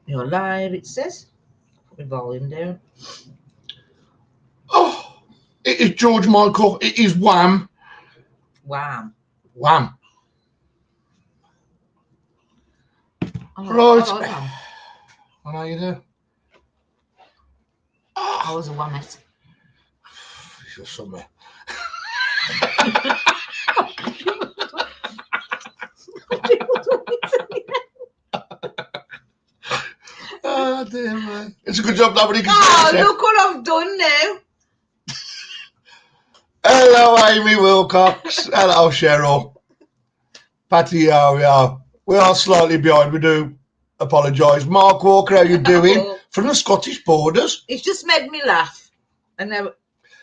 You're live, it says. Put my volume down. Oh, it is George Michael. It is Wham. Wham. Wham. I Right. like Wham. I know you do. I was a Whammette. You're somewhere. Oh, dear, man. It's a good job nobody can see it. Look what I've done now. Hello, Amy Wilcox. Hello, Cheryl. Patty, yeah. We are slightly behind. We do apologise. Mark Walker, how you doing? From the Scottish borders. It's just made me laugh. And now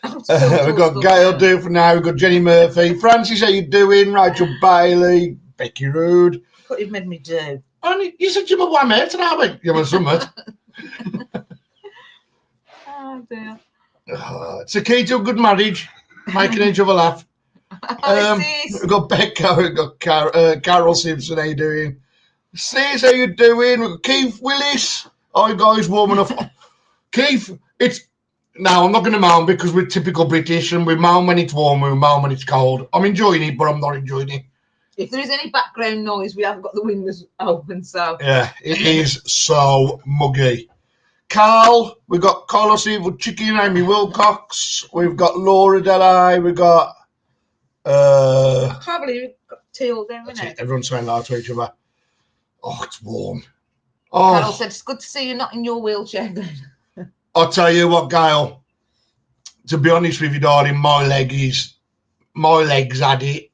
We've got Gail do for now. We've got Jenny Murphy. Francis, how you doing? Rachel Bailey. Becky Rood. What you've made me do. And you said you're my Whammette, and I you're my summit. Oh, dear. It's a key to a good marriage. Making each other laugh. We've got Becca, we've got Carol Simpson, how you doing? Sis, how you doing? We've got Keith Willis. Hi guys, warm enough. Keith, now I'm not going to moan because we're typical British and we moan when it's warm, we moan when it's cold. I'm enjoying it, but I'm not enjoying it. If there is any background noise, we haven't got the windows open, so. Yeah, it is so muggy. Carl, we've got Carlos Evil Chicken, Amy Wilcox, we've got Laura Delay, we've got Probably we've got teal down, isn't it? Everyone's saying hello to each other. Oh, it's warm. Carol said it's good to see you not in your wheelchair, Glenn. I'll tell you what, Gail, to be honest with you, darling, my legs had it.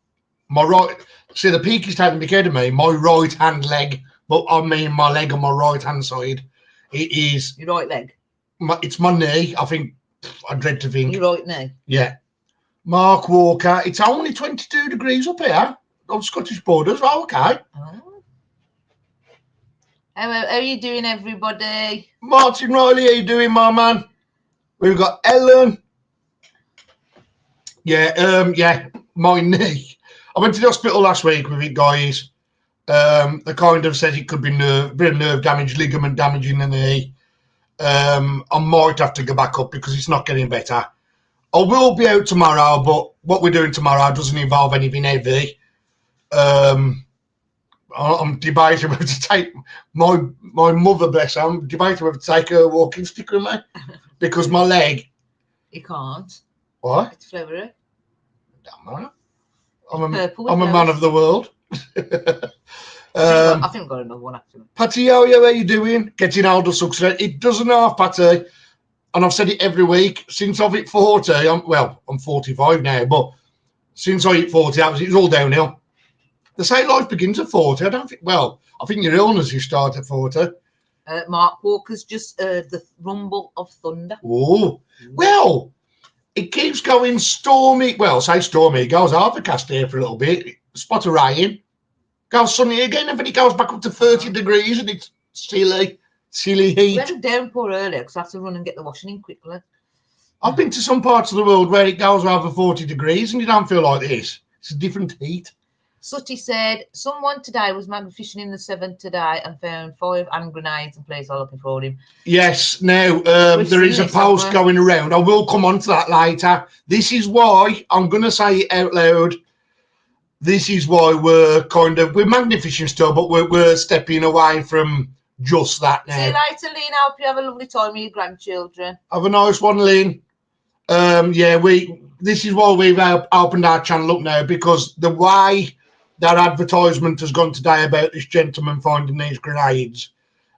My right, see, the Peakys taking the care of me, my right hand leg, but I mean my leg on my right hand side. It is. Your right leg? It's my knee, I think. I dread to think. Your right knee? Yeah. Mark Walker, it's only 22 degrees up here on Scottish borders. Oh, okay. Oh. How are you doing, everybody? Martin Riley, how you doing, my man? We've got Ellen. Yeah, my knee. I went to the hospital last week with it, guys. They kind of said it could be bit of nerve damage, ligament damage in the knee. I might have to go back up because it's not getting better. I will be out tomorrow, but what we're doing tomorrow doesn't involve anything heavy. I'm debating whether to take my mother, bless her, I'm debating whether to take her walking stick with me because my leg. You can't. What? It's flowery. Don't matter. I'm a man of the world. I think I've got another one actually. Patty, how are you doing? Getting older sucks. It doesn't half, Patty. And I've said it every week since I've hit 40. I'm 45 now, but since I hit 40, it's all downhill. They say life begins at 40. I think your illness you start at 40. Mark Walker's just the rumble of thunder. Oh, well, it keeps going stormy. Well, say stormy. It goes overcast here for a little bit. Spot of rain. Goes sunny again, and then it goes back up to 30 degrees, and it's silly heat. We had a downpour earlier because I have to run and get the washing in quickly. I've been to some parts of the world where it goes over 40 degrees, and you don't feel like this. It's a different heat. Sooty said, someone today was magfishing in the Severn today and found 5 hand grenades and police are looking for him. Yes, now there is a post going around. I will come on to that later. This is why, I'm going to say it out loud, this is why we're magnificent still, but we're stepping away from just that now. See you later, Lynn. I hope you have a lovely time with your grandchildren. Have a nice one, Lynn. This is why we've opened our channel up now, because the way that advertisement has gone today about this gentleman finding these grenades,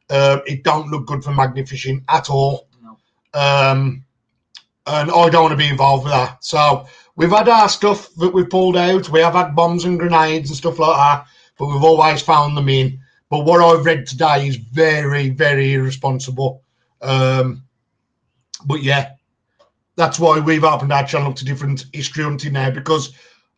it don't look good for magnificent at all. No. And I don't want to be involved with that. So we've had our stuff that we've pulled out. We have had bombs and grenades and stuff like that, but we've always found them in. But what I've read today is very, very irresponsible. But yeah, that's why we've opened our channel to different history hunting now, because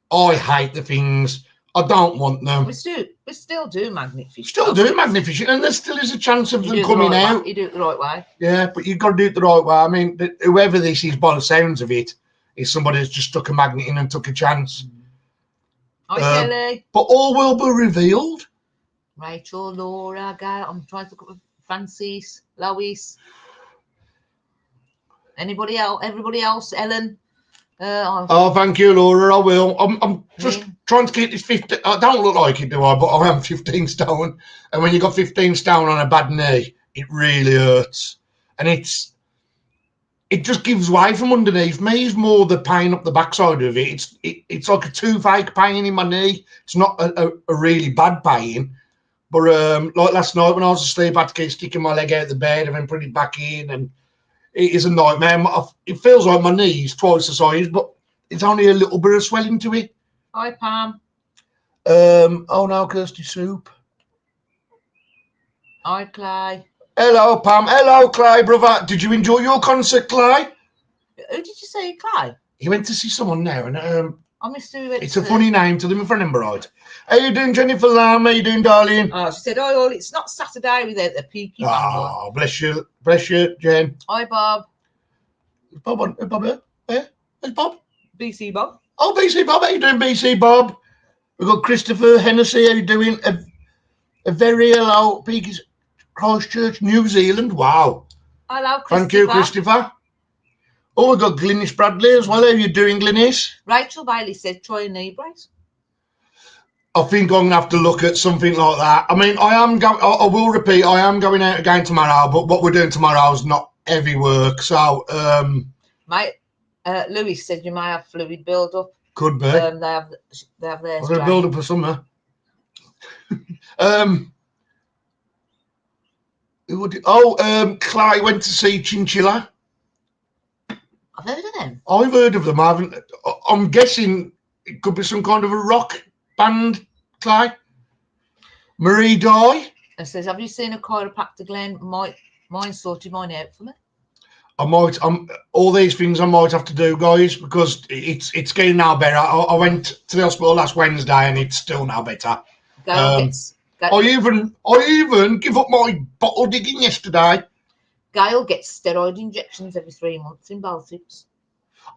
I hate the things. I don't want them. We still do magnificent. Still do magnificent, and there still is a chance of them coming out. You do it the right way. Yeah, but you've got to do it the right way. I mean, whoever this is, by the sounds of it, is somebody that's just stuck a magnet in and took a chance. Hi, Kelly. But all will be revealed. Rachel, Laura, Gail. I'm trying to look at Francis, Lois. Anybody else? Everybody else? Ellen? Oh, thank you, Laura. I will. I'm just trying to keep this 15. I don't look like it, do I? But I am 15 stone. And when you got 15 stone on a bad knee, it really hurts. And it just gives way from underneath me. It's more the pain up the backside of it. It's like a toothache pain in my knee. It's not a really bad pain. But like last night when I was asleep, I had to keep sticking my leg out the bed and then put it back in. And it is a nightmare. It feels like my knee's twice the size, but it's only a little bit of swelling to it. Hi, Pam. Oh no, Kirsty Soup. Hi, Clay. Hello, Pam. Hello, Clay, brother. Did you enjoy your concert, Clay? Who did you say, Clay? He went to see someone now, and I missed who he went it's to. a funny name to them if I remember right. How you doing, Jennifer Lamb? How you doing, darling? Oh, she said, "Oh, it's not Saturday without the Peakys on." Oh, bless you, Jen. Hi, Bob. Bob, Bob, where's Bob? BC Bob. Oh, BC Bob. How you doing, BC Bob? We've got Christopher Hennessy. How you doing? A very hello, Peakys, Christchurch, New Zealand. Wow. Hello, Christopher. Thank you, Christopher. Oh, we've got Glynis Bradley as well. How you doing, Glynis? Rachel Bailey said, "Try a knee brace." I think I'm going to have to look at something like that. I mean, I will repeat, I am going out again tomorrow, but what we're doing tomorrow is not heavy work. So, Mate, Louis said you may have fluid build-up. Could be. They have theirs. I'm going to build up for summer. Clay went to see Chinchilla. I've heard of them. I've heard of them. I haven't. I'm guessing it could be some kind of a rock band, Clay. Marie Dye. It says, "Have you seen a chiropractor, Glenn? Mine sorted mine out for me." I might. All these things I might have to do, guys, because it's getting now better. I went to the hospital last Wednesday, and it's still now better. I even give up my bottle digging yesterday. Gail gets steroid injections every 3 months in Baltics.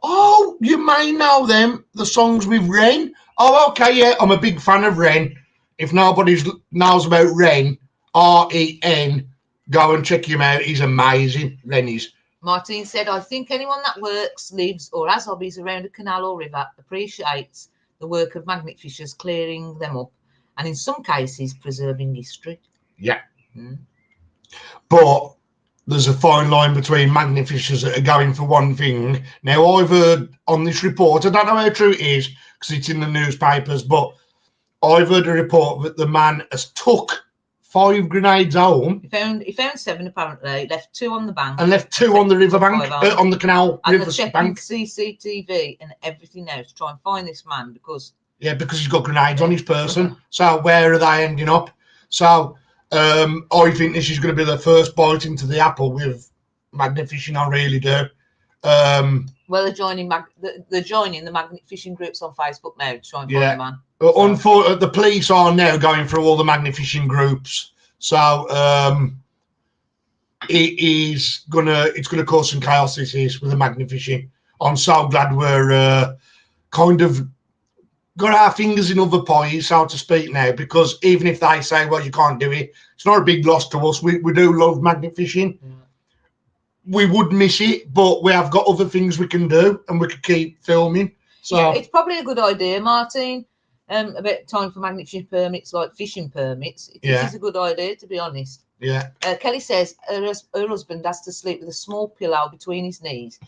Oh, you may know them, the songs with Ren. Oh, okay, yeah, I'm a big fan of Ren. If nobody knows about Ren, R-E-N, go and check him out. He's amazing, Ren is. Martin said, "I think anyone that works, lives, or has hobbies around a canal or river appreciates the work of magnet fishers clearing them up, and in some cases, preserving history." Yeah. But there's a fine line between magnet fishers that are going for one thing. Now, I've heard on this report, I don't know how true it is because it's in the newspapers, but I've heard a report that the man has took 5 grenades home. He found 7 apparently, left 2 on the bank. And left 2 on the riverbank, on the canal and river checking bank. CCTV and everything now to try and find this man because... Yeah, because he's got grenades on his person. So where are they ending up? So I think this is going to be the first bite into the apple with magnet fishing. I really do. Well, they're joining the magnet fishing groups on Facebook now to try and find the man. The police are now going through all the magnet fishing groups, so it's gonna cause some chaos. This is with the magnet fishing. I'm so glad we're kind of got our fingers in other pies, so to speak, now, because even if they say, well, you can't do it, it's not a big loss to us. We do love magnet fishing. We would miss it, but we have got other things we can do, and we could keep filming. So yeah, it's probably a good idea, Martin. About time for magnet fishing permits, like fishing permits. It is a good idea, to be honest. Yeah. Kelly says her husband has to sleep with a small pillow between his knees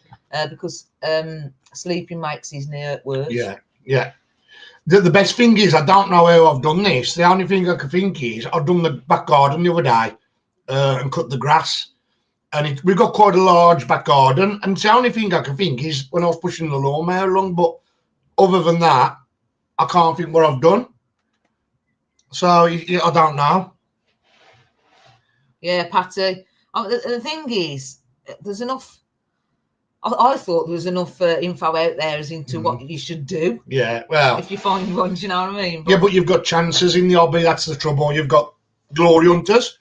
because sleeping makes his knee hurt worse. Yeah, yeah. The best thing is, I don't know how I've done this. The only thing I can think is I've done the back garden the other day and cut the grass. And we've got quite a large back garden. And the only thing I can think is when I was pushing the lawnmower along. But other than that, I can't think what I've done. So I don't know. Yeah, Patty. The thing is, there's enough. I thought there was enough info out there as into what you should do. Yeah, well, if you find one, do you know what I mean? But you've got chances in the hobby. That's the trouble. You've got glory hunters,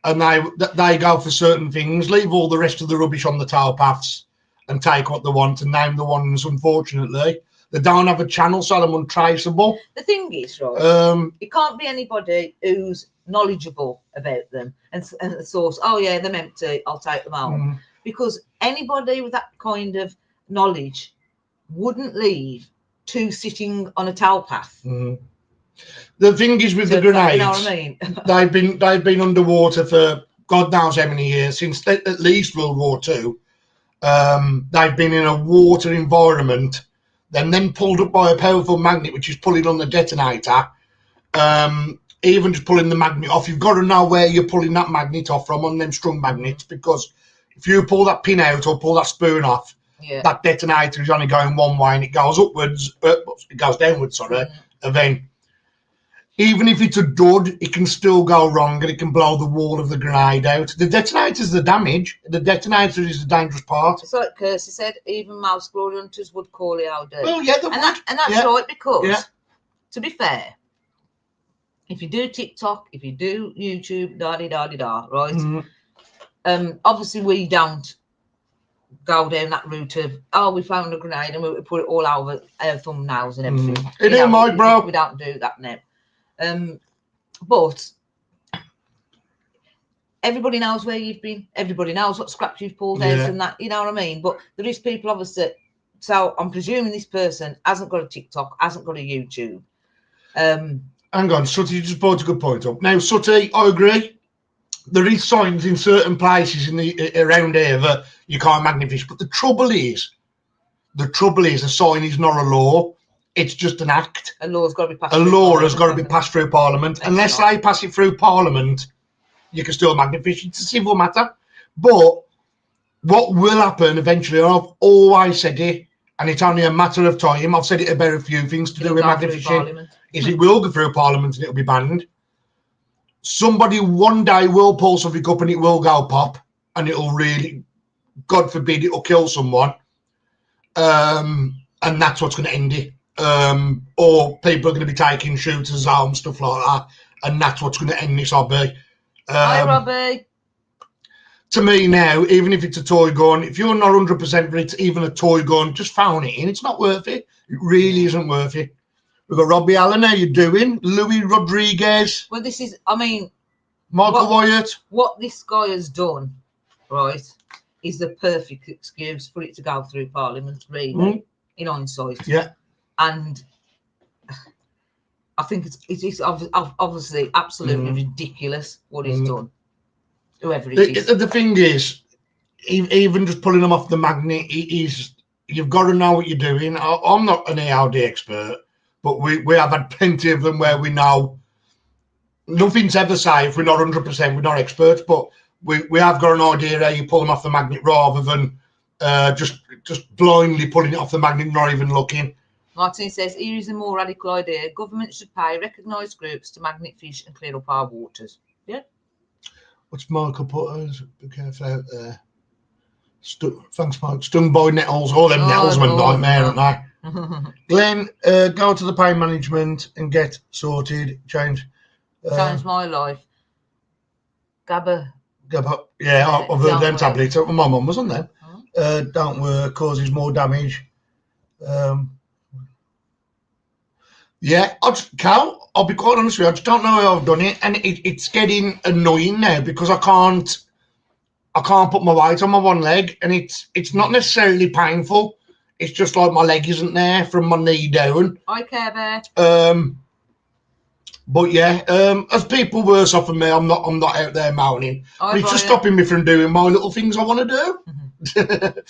and they go for certain things, leave all the rest of the rubbish on the towpaths, and take what they want and name the ones. Unfortunately, they don't have a channel, so they're untraceable. The thing is, right? It can't be anybody who's knowledgeable about them and the source, oh yeah, they're empty, I'll take them home. Because anybody with that kind of knowledge wouldn't leave two sitting on a towpath. The thing is with the grenades, you know what I mean? they've been underwater for God knows how many years, since at least World War II. They've been in a water environment, then pulled up by a powerful magnet which is pulling on the detonator. Even just pulling the magnet off, you've got to know where you're pulling that magnet off from on them strung magnets, because if you pull that pin out or pull that spoon off, that detonator is only going one way and it goes upwards, it goes downwards, and then even if it's a dud, it can still go wrong and it can blow the wall of the grenade out. The detonator's the damage. The detonator is the dangerous part. It's like Kirsty said, even mouse glory hunters would call it out. Well, yeah, and that's right, because to be fair, if you do TikTok, if you do YouTube, right? Obviously we don't go down that route of, we found a grenade and we put it all over our thumbnails and everything. It ain't my bro. We don't do that now. But everybody knows where you've been. Everybody knows what scraps you've pulled out and that. You know what I mean? But there is people obviously. So I'm presuming this person hasn't got a TikTok, hasn't got a YouTube. Hang on, Sutty, you just brought a good point up. Now, Sutty, I agree. There is signs in certain places around here that you can't magnifish. But the trouble is, a sign is not a law. It's just an act. A law's got to be passed. A law has got to be passed through Parliament. Unless they pass it through Parliament, you can still magnifish. It's a civil matter. But what will happen eventually, and I've always said it, and it's only a matter of time, I've said it about a few things to do with magnification, is it will go through Parliament and it'll be banned. Somebody one day will pull something up and it will go pop, and it'll really, God forbid, it'll kill someone. And that's what's going to end it. Or people are going to be taking shooters home, stuff like that, and that's what's going to end this hobby. Hi, Robbie. To me now, even if it's a toy gun, if you're not 100% for it's even a toy gun, just phone it in. It's not worth it. It really isn't worth it. We've got Robbie Allen, how you doing? Louis Rodriguez. Well, this is, I mean, Michael Wyatt. What this guy has done, right, is the perfect excuse for it to go through Parliament, really, in hindsight. Yeah. And I think it's obviously absolutely ridiculous what he's done. Whoever it is. The thing is, even just pulling them off the magnet, you've got to know what you're doing. I'm not an ALD expert, but we have had plenty of them where we know nothing's ever safe. We're not 100%, we're not experts, but we have got an idea how you pull them off the magnet rather than just blindly pulling it off the magnet, not even looking. Martin says, here is a more radical idea. Government should pay recognised groups to magnet fish and clear up our waters. Yeah. What's Michael Putters? Be careful out there. Thanks, Mike. Stung by nettles. All them nettles were a nightmare, aren't they? Glenn, go to the pain management and get sorted. Change my life. Gabba. Yeah, I've heard them tablets. My mum was on them. Don't work, causes more damage. Yeah, I'll be quite honest with you, I just don't know how I've done it, and it's getting annoying now because I can't put my weight on my one leg, and it's not necessarily painful. It's just like my leg isn't there from my knee down. I care, Bear. But yeah, as people worse off than me, I'm not out there moaning. But it's just stopping me from doing my little things I want to do.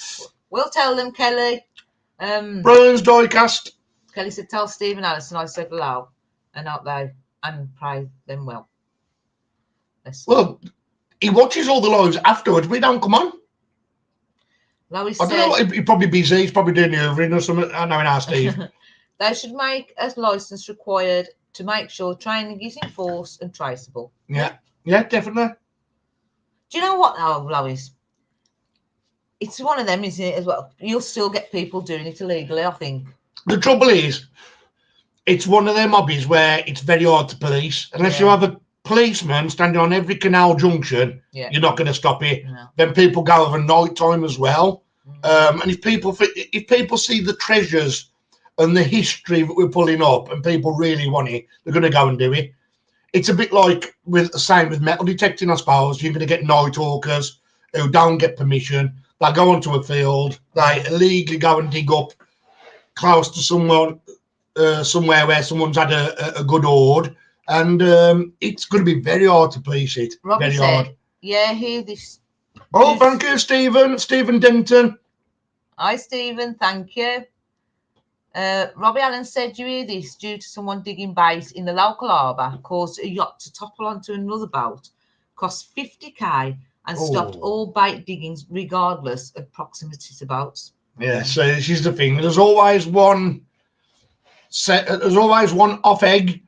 We'll tell them, Kelly. Brian's diecast. Kelly said, tell Steve and Alison I said hello and out there and pray them well. Well, he watches all the lives afterwards. We don't come on. Lois I don't know. He's probably busy. He's probably doing the overing or something. I know in our Steve. They should make a licence required to make sure training is enforced and traceable. Yeah, definitely. Do you know what, though, Lois? It's one of them, isn't it, as well? You'll still get people doing it illegally, I think. The trouble is, it's one of them hobbies where it's very hard to police. Unless you have a policeman standing on every canal junction, you're not going to stop it. No. Then people go over night time as well. And if people see the treasures and the history that we're pulling up and people really want it, they're going to go and do it. it's a bit like with the same with metal detecting, I suppose. You're going to get night hawkers who don't get permission. They go onto a field, they illegally go and dig up close to someone, somewhere where someone's had a good hoard, and it's going to be very hard to police it. Robbie very said, hard. Yeah, hear this. Oh, thank you, Stephen Denton. Hi, Stephen. Thank you. Robbie Allen said, you hear this, due to someone digging bait in the local harbour, caused a yacht to topple onto another boat, cost 50k, and stopped all bait diggings regardless of proximity to boats. Yeah, so this is the thing. There's always one off egg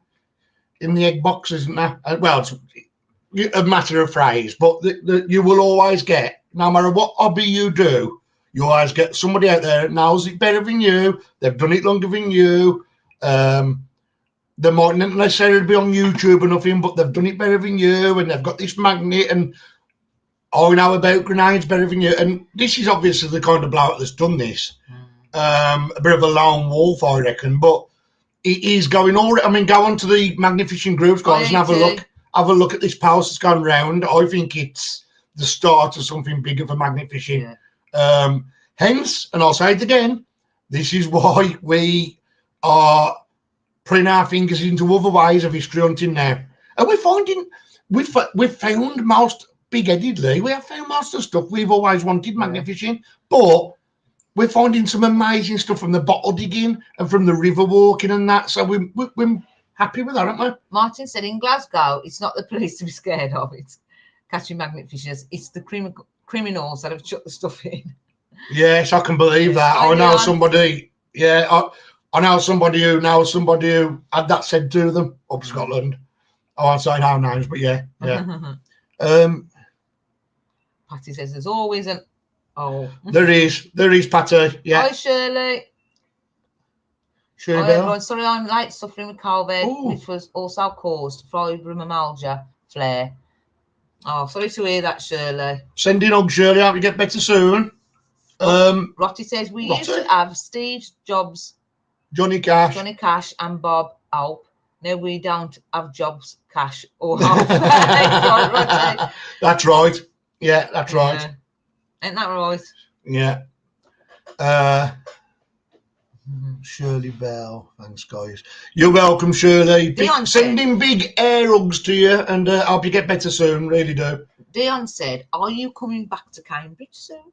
in the egg box, isn't there? Well, it's a matter of phrase, but you will always get, no matter what hobby you do, you always get somebody out there that knows it better than you. They've done it longer than you. They might not necessarily be on YouTube or nothing, but they've done it better than you, and they've got this magnet, and I know about grenades better than you. And this is obviously the kind of bloke that's done this. A bit of a lone wolf, I reckon, but it is going all right. I mean, go on to the Magnificent Groups, guys, and have a look. Have a look at this post that's gone round. I think it's the start of something bigger for Magnificent. Yeah. Hence, and I'll say it again, this is why we are putting our fingers into other ways of history hunting now. And we're finding, we've found most big-headedly, we have found most of the stuff we've always wanted, Magnificent, but we're finding some amazing stuff from the bottle digging and from the river walking and that. So we're happy with that, aren't we? Martin said, in Glasgow, it's not the police to be scared of. It's catching magnet fishers. It's the criminals that have chucked the stuff in. Yes, I can believe that. I know somebody. Yeah, I know somebody who knows somebody who had that said to them up Scotland. I won't say no names, but yeah. Patty says there's always an There is, Patty. Yeah. Hi, Shirley. Hi, everyone. Sorry, I'm late, suffering with COVID, which was also caused fibromyalgia flare. Oh, sorry to hear that, Shirley. Sending hugs, Shirley. Hope you get better soon. Rotty says we used to have Steve Jobs, Johnny Cash, and Bob Hope. No, we don't have Jobs, Cash, or Hope. That's right. Yeah, that's right. Ain't that right? Yeah. Shirley Bell, thanks, guys. You're welcome, Shirley. Sending big air hugs to you, and hope you get better soon. Really do. Dion said, "Are you coming back to Cambridge soon?"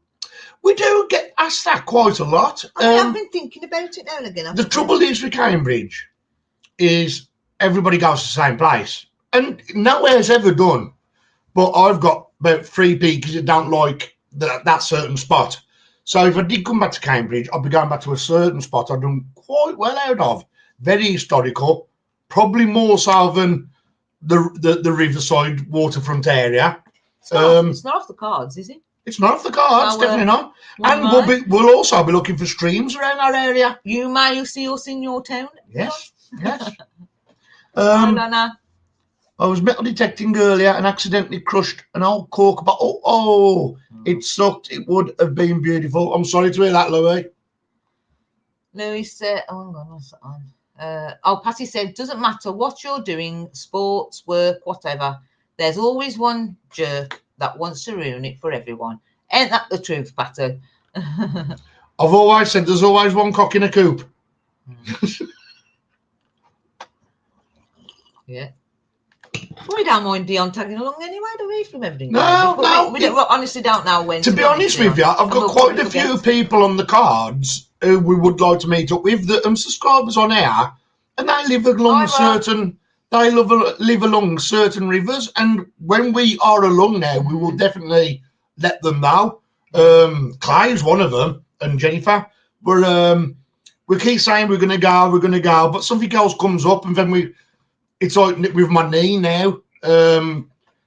We do get asked that quite a lot. I've been thinking about it now and again. The trouble is with Cambridge is everybody goes to the same place, and nowhere's ever done. But I've got about 3 Peakys that don't like that certain spot. So if I did come back to Cambridge, I'd be going back to a certain spot I've done quite well out of. Very historical, probably more so than the riverside waterfront area. It's not off the cards, is it? It's not off the cards, definitely not. And we'll also be looking for streams around our area. You may see us in your town. Yes. I was metal detecting earlier and accidentally crushed an old cork bottle. It sucked. It would have been beautiful. I'm sorry to hear that, Louis. Louis said, what's that on? Patty said, doesn't matter what you're doing, sports, work, whatever. There's always one jerk that wants to ruin it for everyone. Ain't that the truth, Patty? I've always said there's always one cock in a coop. Yeah. We don't mind Dion tagging along anyway, do we, from everything? No. We honestly don't know when. To be honest with you, I've got quite a few people on the cards who we would like to meet up with that are subscribers on air, and they live along certain rivers. And when we are along there, we will definitely let them know. Clay's one of them, and Jennifer. We keep saying we're going to go, but something else comes up, and then it's like with my knee now.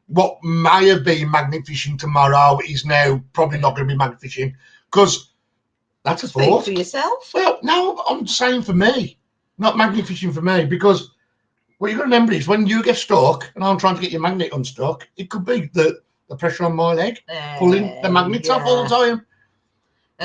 What may have been magnificent tomorrow is now probably not going to be magnificent because that's a thought. For yourself? Well, no, I'm saying for me, not magnificent for me, because what you've got to remember is when you get stuck and I'm trying to get your magnet unstuck, it could be the pressure on my leg pulling the magnets off all the time.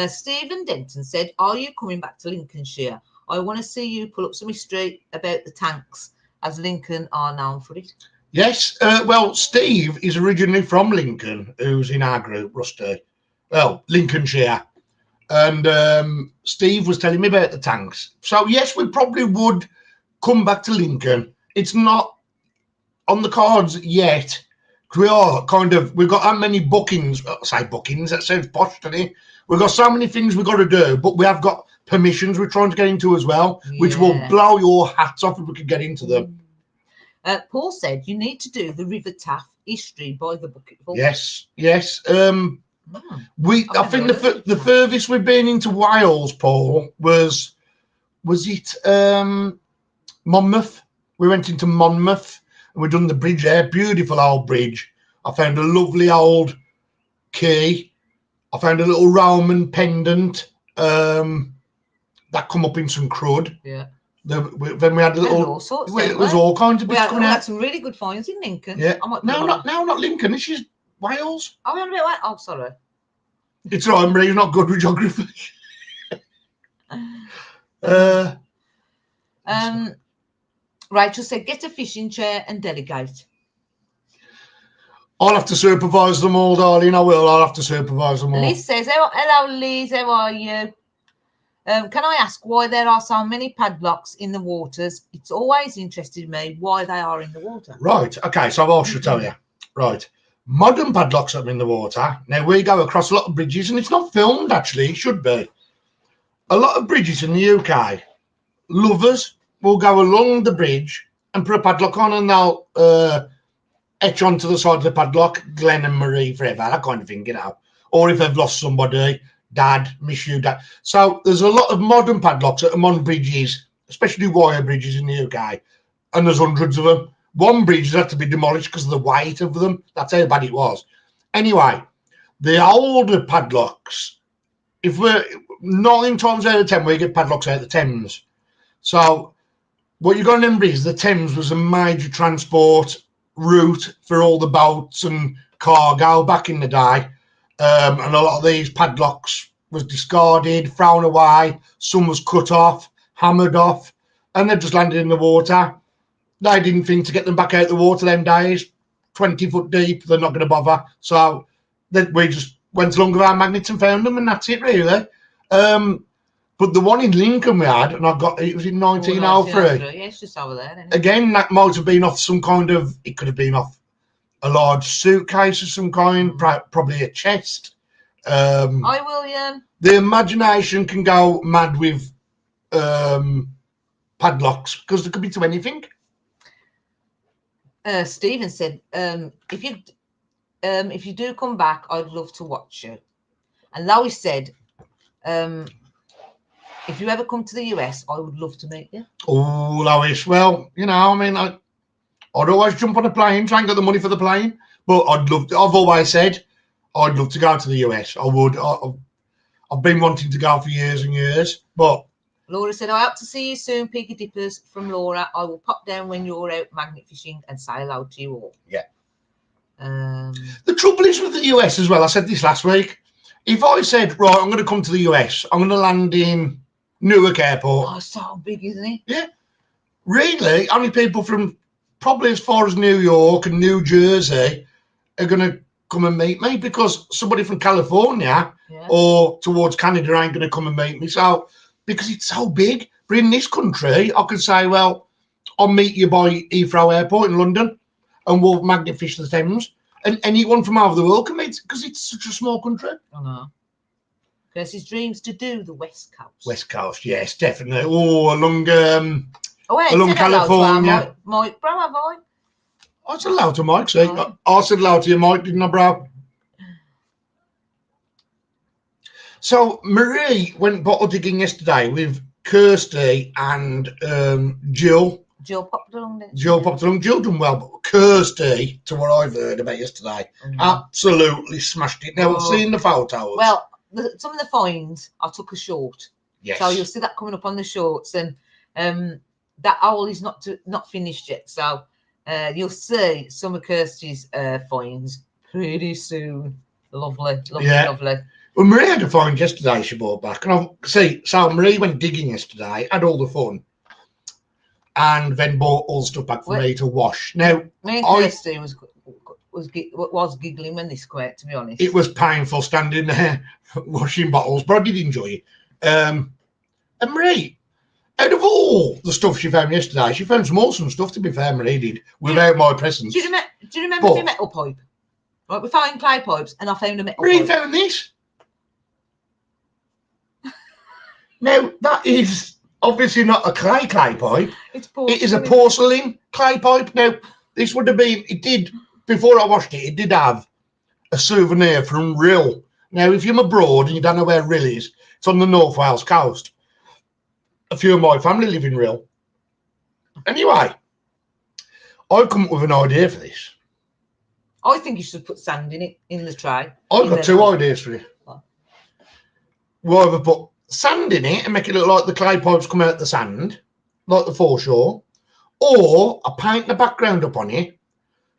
Stephen Denton said, are you coming back to Lincolnshire? I want to see you pull up some history about the tanks as Lincoln are known for it. Yes. Well, Steve is originally from Lincoln, who's in our group, Rusty. Well, Lincolnshire. And Steve was telling me about the tanks. So, yes, we probably would come back to Lincoln. It's not on the cards yet. We've got that many bookings. Bookings, that sounds posh, doesn't it? We've got so many things we've got to do, but we have got permissions we're trying to get into as well, which will blow your hats off if we could get into them. Paul said you need to do the River Taff history by the bucketful. Yes. I think the furthest we've been into Wales, Paul, was it Monmouth? We went into Monmouth and we've done the bridge there, beautiful old bridge. I found a lovely old key. I found a little Roman pendant that come up in some crud. Yeah. Then we had a little. All sorts. It was all kinds of bits coming out. We had some really good finds in Lincoln. Yeah. Not Lincoln. This is Wales. Oh, we're on about. Oh, sorry. It's all right, Marie's not good with geography. Rachel said, get a fishing chair and delegate. I'll have to supervise them all, darling. I will. I'll have to supervise them all. Liz says, hello, Liz. How are you? Can I ask why there are so many padlocks in the waters? It's always interested me why they are in the water. Right. Okay. So I should tell you. Right. Modern padlocks are in the water. Now, we go across a lot of bridges, and it's not filmed, actually. It should be. A lot of bridges in the UK, lovers will go along the bridge and put a padlock on, and they'll etch onto the side of the padlock, Glenn and Marie forever, that kind of thing, you know. Or if they've lost somebody, Dad, miss you, Dad. So there's a lot of modern padlocks that are on bridges, especially wire bridges in the UK, and there's hundreds of them. One bridge has had to be demolished because of the weight of them. That's how bad it was. Anyway, the older padlocks, if we're 9 times out of 10, we get padlocks out of the Thames. So what you got to remember is the Thames was a major transport route for all the boats and cargo back in the day. And a lot of these padlocks was discarded, thrown away. Some was cut off, hammered off, and they just landed in the water. They didn't think to get them back out the water them days, 20 foot deep, they're not going to bother. So we just went along with our magnets and found them, and that's it, really. But the one in Lincoln we had, and it was in 1903. Yeah, it's just over there. Again, that might have been off some kind of, it could have been off a large suitcase of some kind, probably a chest. Hi, William. The imagination can go mad with padlocks because there could be to anything. Stephen said, if you do come back, I'd love to watch you. And Lois said, if you ever come to the US, I would love to meet you. Oh, Lois, well, you know, I mean, I'd always jump on a plane, try and get the money for the plane, but I've always said I'd love to go to the US. I would. I've been wanting to go for years and years, but Laura said, I hope to see you soon, Peaky Dippers. From Laura, I will pop down when you're out magnet fishing and say hello to you all. Yeah. The trouble is with the US as well, I said this last week, if I said, right, I'm going to come to the US, I'm going to land in Newark Airport. Oh, so big, isn't it? Yeah. Really, only people from probably as far as New York and New Jersey are going to come and meet me, because somebody from California or towards Canada ain't going to come and meet me. So, because it's so big. But in this country, I could say, well, I'll meet you by Heathrow Airport in London and we'll magnet fish the Thames. And anyone from over the world can meet, because it's such a small country. I know. Because his dreams to do the West Coast. West Coast, yes, definitely. Oh, along California. Mike, bro, have I? I said hello to Mike. See, I said hello to you, Mike, didn't I, bro? So Marie went bottle digging yesterday with Kirsty and Jill. Jill popped along. Jill done well, but Kirsty, to what I've heard about yesterday, absolutely smashed it. Now, I've seen the photos. Well, some of the finds, I took a short. Yes. So you'll see that coming up on the shorts, and that owl is not finished yet. So you'll see some of Kirsty's finds pretty soon. Lovely. Well, Marie had a find yesterday she brought back. And so Marie went digging yesterday, had all the fun. and then bought all the stuff back for me to wash. Now, me and Kirsty was giggling when this quit, to be honest. It was painful standing there washing bottles, but I did enjoy it. And Marie, out of all the stuff she found yesterday, she found some awesome stuff, to be fair, Marie did, without my presence. Do you remember the metal pipe? Right, we found clay pipes, and I found a metal pipe. Marie found this. Now, that is obviously not a clay pipe. It is a porcelain clay pipe. Now, this would have been, it did, before I washed it, it did have a souvenir from Rill. Now, if you're abroad and you don't know where Rill is, it's on the North Wales coast. A few of my family live in Rill. Anyway, I've come up with an idea for this. I think you should put sand in it, in the tray. I've got two ideas for it. We'll either put sand in it and make it look like the clay pipes come out the sand, like the foreshore, or I paint the background up on it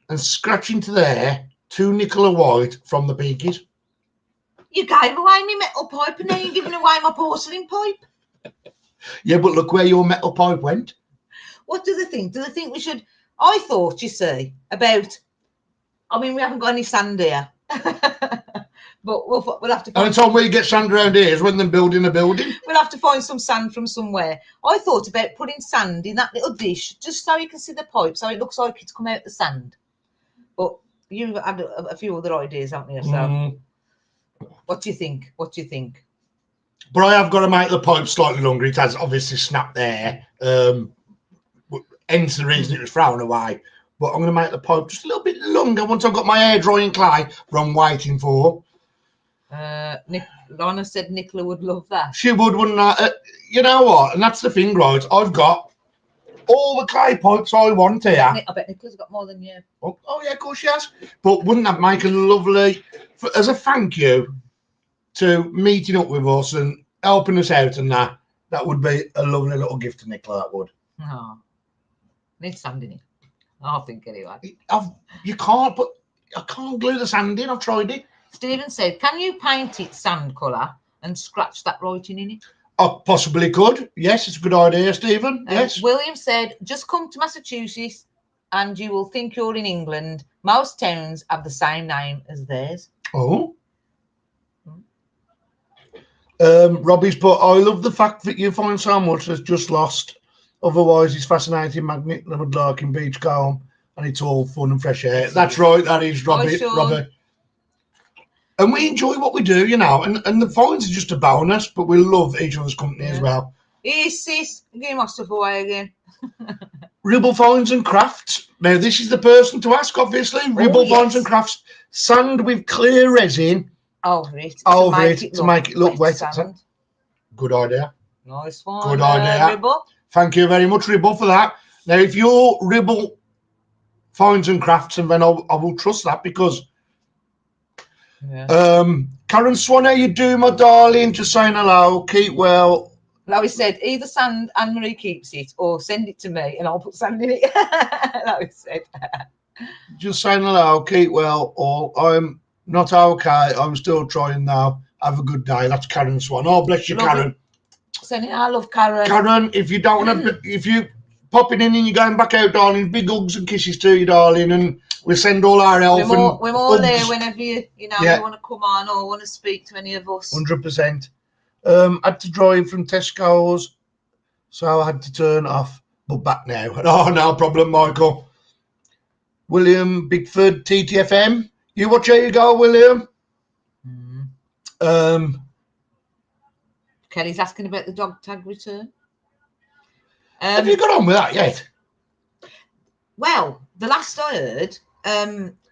and scratch into there 2 nickel of white from the Peakys. You gave away my metal pipe and now you're giving away my porcelain pipe. Yeah, but look where your metal pipe went. What do they think? Do they think we should... I thought, you see, about... I mean, we haven't got any sand here. But we'll have to find... And the time where you get sand around here is when they're building a building. We'll have to find some sand from somewhere. I thought about putting sand in that little dish just so you can see the pipe, so it looks like it's come out the sand. But you've had a few other ideas, haven't you? So what do you think? What do you think? But I have got to make the pipe slightly longer. It has obviously snapped there. Hence the reason it was thrown away. But I'm going to make the pipe just a little bit longer once I've got my hair drying clay, what I'm waiting for. Lana said Nicola would love that. She would, wouldn't I? You know what? And that's the thing, right? I've got all the clay pipes I want here. I bet Nicola's got more than you. Oh yeah, of course she has. But wouldn't that make a lovely, as a thank you to meeting up with us and helping us out and that would be a lovely little gift to Nicola, that would. Oh, needs sand in it. I think anyway. You can't put, I can't glue the sand in, I've tried it. Stephen said, can you paint it sand colour and scratch that writing in it? I possibly could. Yes, it's a good idea, Stephen. Yes. William said, just come to Massachusetts and you will think you're in England. Most towns have the same name as theirs. Oh. Robbie's put, I love the fact that you find so much that's just lost. Otherwise, it's fascinating magnet that would like in Beachcombe and it's all fun and fresh air. That's right, that is Robbie. And we enjoy what we do, you know, and the fines are just a bonus, but we love each other's company as well. Yes, sis, give my stuff away again. Ribble Fines and Crafts. Now, this is the person to ask, obviously. Ribble Fines and Crafts. Sand with clear resin. Over it. To make it look wet. Sand. Good idea. Nice one. Good idea. Ribble. Thank you very much, Ribble, for that. Now, if you're Ribble Fines and Crafts, and then I will trust that because... Yeah. Karen Swan, how you doing, my darling? Just saying hello. Keep well. Lois said, either sand Anne Marie keeps it or send it to me and I'll put sand in it. Lois said. Just saying hello. Keep well. Or I'm not okay. I'm still trying now. Have a good day. That's Karen Swan. Oh, bless you, Karen. Sending I love Karen. Karen, if you don't want to, if you popping in and you're going back out, darling, big hugs and kisses to you, darling, and we'll send all our help. We're more there whenever you want to come on or want to speak to any of us. 100%. Had to drive from Tesco's, so I had to turn off, but back now. Oh, no problem, Michael. William Bigford, TTFM. You watch how you go, William. Kelly's asking about the dog tag return. Have you got on with that yet? Well, the last I heard,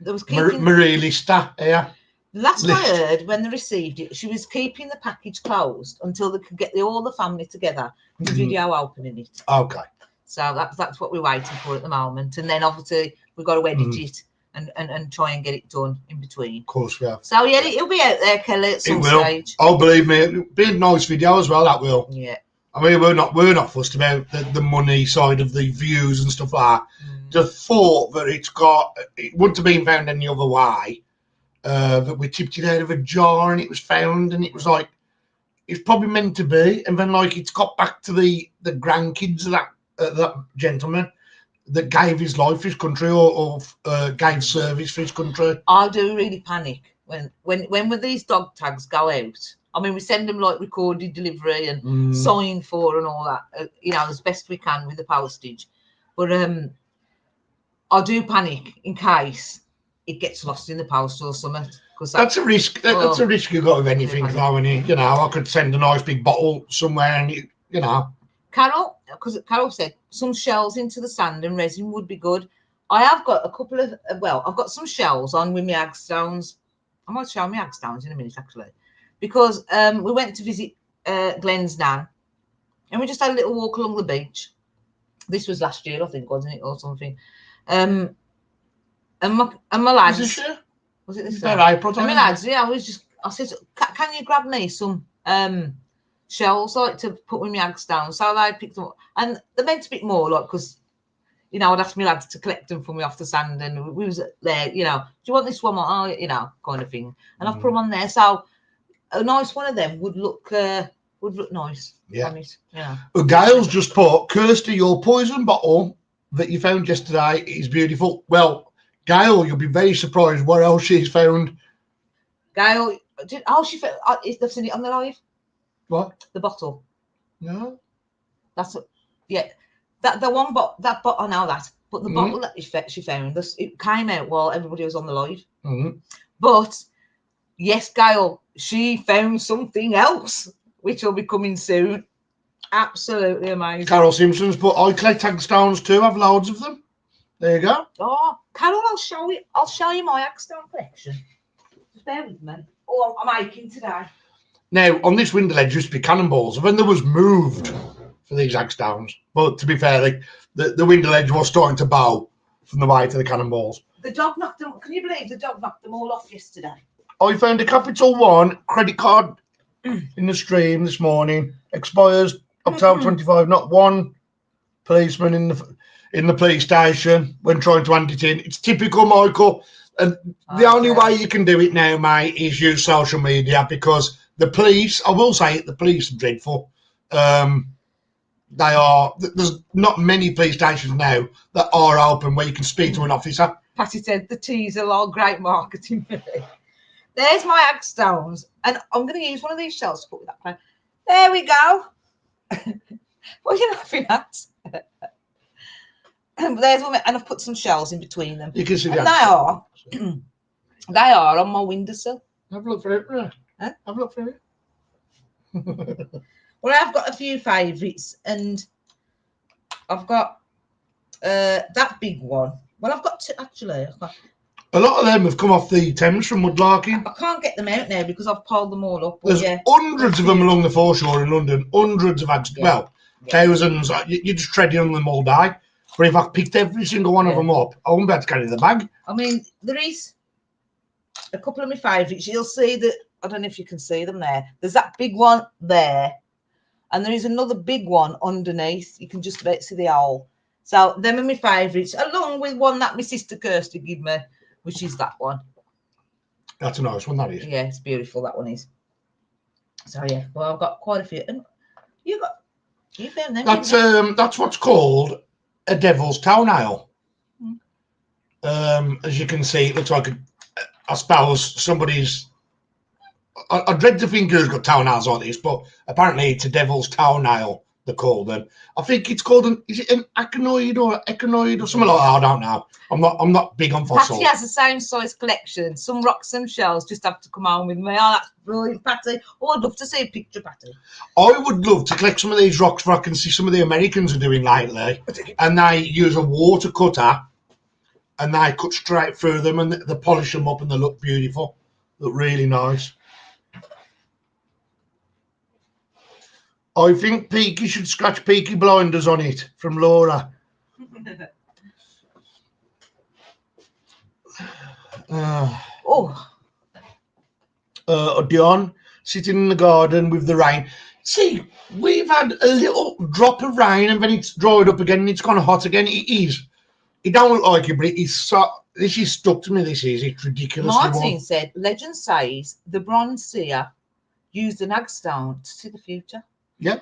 there was Marie Lister, yeah. Last I heard, when they received it, she was keeping the package closed until they could get all the family together and video opening it. Okay. So that's what we're waiting for at the moment. And then obviously we've got to edit it and try and get it done in between. Of course we have. So yeah, it'll be out there, Kelly, at some stage. Oh, believe me, it'll be a nice video as well, that will. Yeah. I mean, we're not fussed about the money side of the views and stuff like that. The thought that it wouldn't have been found any other way. That we tipped it out of a jar and it was found and it was like it's probably meant to be, and then like it's got back to the grandkids of that gentleman that gave his life for his country or gave service for his country. I do really panic when these dog tags go out. I mean, we send them like recorded delivery and signed for and all that, you know, as best we can with the postage. But I do panic in case it gets lost in the post or something. That's a risk. That's a risk you got with anything, though. And you know, I could send a nice big bottle somewhere, and you know. Carol, because Carol said some shells into the sand and resin would be good. I have got a couple of I've got some shells on with my hagstones. I might show my hagstones in a minute, actually, because we went to visit Glenn's nan, and we just had a little walk along the beach. This was last year, I think, wasn't it, or something? And my lads. Was it this year? April, and my lads, yeah, I said, can you grab me some shells like to put with my hagstones? So they picked them up, and they meant a bit more, like, because, you know, I'd ask my lads to collect them for me off the sand, and we was there, you know, do you want this one? Oh, you know, kind of thing. And I've put them on there, so a nice one of them would look nice. Yeah. On it, yeah. Well, Gail's just put, Kirsty, your poison bottle that you found yesterday is beautiful. Well, Gail, you'll be very surprised what else she's found. Gail, she found, they've seen it on the live. What? The bottle. No. That's what, yeah. The one bottle, I know that. But the bottle that she found, it came out while everybody was on the live. But yes, Gail, she found something else, which will be coming soon. Absolutely amazing. Carol Simpson's, but I collect hagstones too. I've loads of them. There you go. Oh, Carol, I'll show you my hagstone collection. Just bear with me. Oh, I'm aching today. Now, on this window ledge used to be cannonballs. When there was moved for these hagstones, but to be fair, the window ledge was starting to bow from the way to the cannonballs. The dog knocked them. Can you believe the dog knocked them all off yesterday? I found a Capital One credit card in the stream this morning. Expires October 25. Not one policeman in the police station when trying to hand it in. It's typical, Michael. And the only way you can do it now, mate, is use social media, because the police, I will say it, the police are dreadful. There's not many police stations now that are open where you can speak to an officer. Patty said the teaser are great marketing. There's my hagstones, and I'm going to use one of these shells to put with that plan. There we go. What are you laughing at? There's one, and I've put some shells in between them. You can see that. They are on my windowsill. Have a look for it. Huh? Have a look for it. Well, I've got a few favourites, and I've got that big one. Well, I've got two, actually. A lot of them have come off the Thames from Woodlarking. I can't get them out now because I've piled them all up. There's hundreds of them along the foreshore in London. Hundreds of thousands. You're just treading on them all day. But if I picked every single one of them up, I wouldn't be able to carry the bag. I mean, there is a couple of my favourites. You'll see that, I don't know if you can see them there. There's that big one there. And there is another big one underneath. You can just about see the owl. So them are my favourites, along with one that my sister Kirsty gave me, which is that one. That's a nice one, that is. Yeah, it's beautiful, that one is. So yeah, well, I've got quite a few. And you found them. That's what's called a devil's toenail. As you can see, it looks like I suppose somebody's. I dread to think who's got toenails on this, but apparently it's a devil's toenail, they call them. I think it's called an acanthoid or something like that. I don't know. I'm not big on fossils. Patty has the same size collection. Some rocks and shells just have to come on with me. Oh, that's brilliant, Patty. Oh, I'd love to see a picture, Patty. I would love to collect some of these rocks where I can see some of the Americans are doing lately. And they use a water cutter and they cut straight through them and they polish them up and they look beautiful. Look really nice. I think Peaky should scratch Peaky Blinders on it, from Laura. Dion, sitting in the garden with the rain. See, we've had a little drop of rain and then it's dried up again and it's gone hot again. It is. It don't look like it, but it's so. This is stuck to me. This is. It's ridiculous. Martin said, legend says the bronze seer used an hagstone to see the future. Yeah.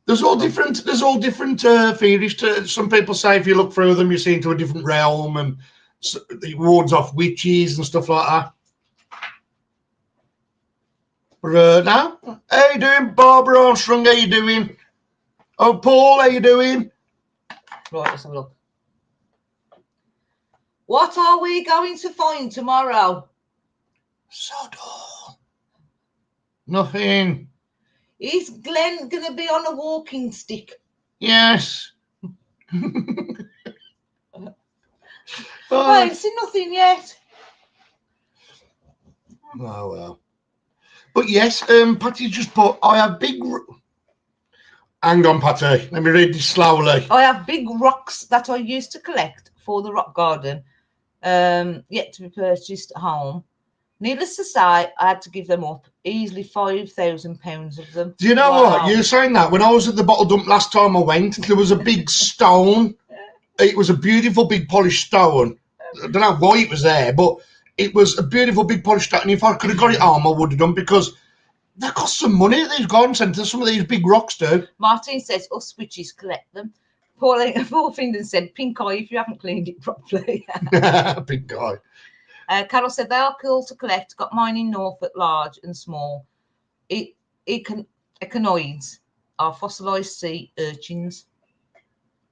There's all different theories. Some people say if you look through them, you see into a different realm, and it wards off witches and stuff like that. But now, how you doing, Barbara Armstrong? How you doing? Oh, Paul, how you doing? Right, let's have a look. What are we going to find tomorrow? Sodor. Nothing. Is Glenn going to be on a walking stick? Yes. I ain't seen nothing yet. Oh, well. But yes, Patty just put, I have big... Hang on, Patty. Let me read this slowly. I have big rocks that I used to collect for the rock garden, yet to be purchased at home. Needless to say, I had to give them up. Easily £5,000 of them. Do you know what? You were saying that when I was at the bottle dump last time I went, there was a big stone. It was a beautiful big polished stone. I don't know why it was there, but it was a beautiful big polished stone. And if I could have got it home, I would have done, because they cost some money at these garden centres. Some of these big rocks do. Martin says us witches collect them. Paul Finden said, pink eye if you haven't cleaned it properly. Big guy. Carol said, they are cool to collect. Got mine in Norfolk, large and small. Echinoids are fossilised sea urchins.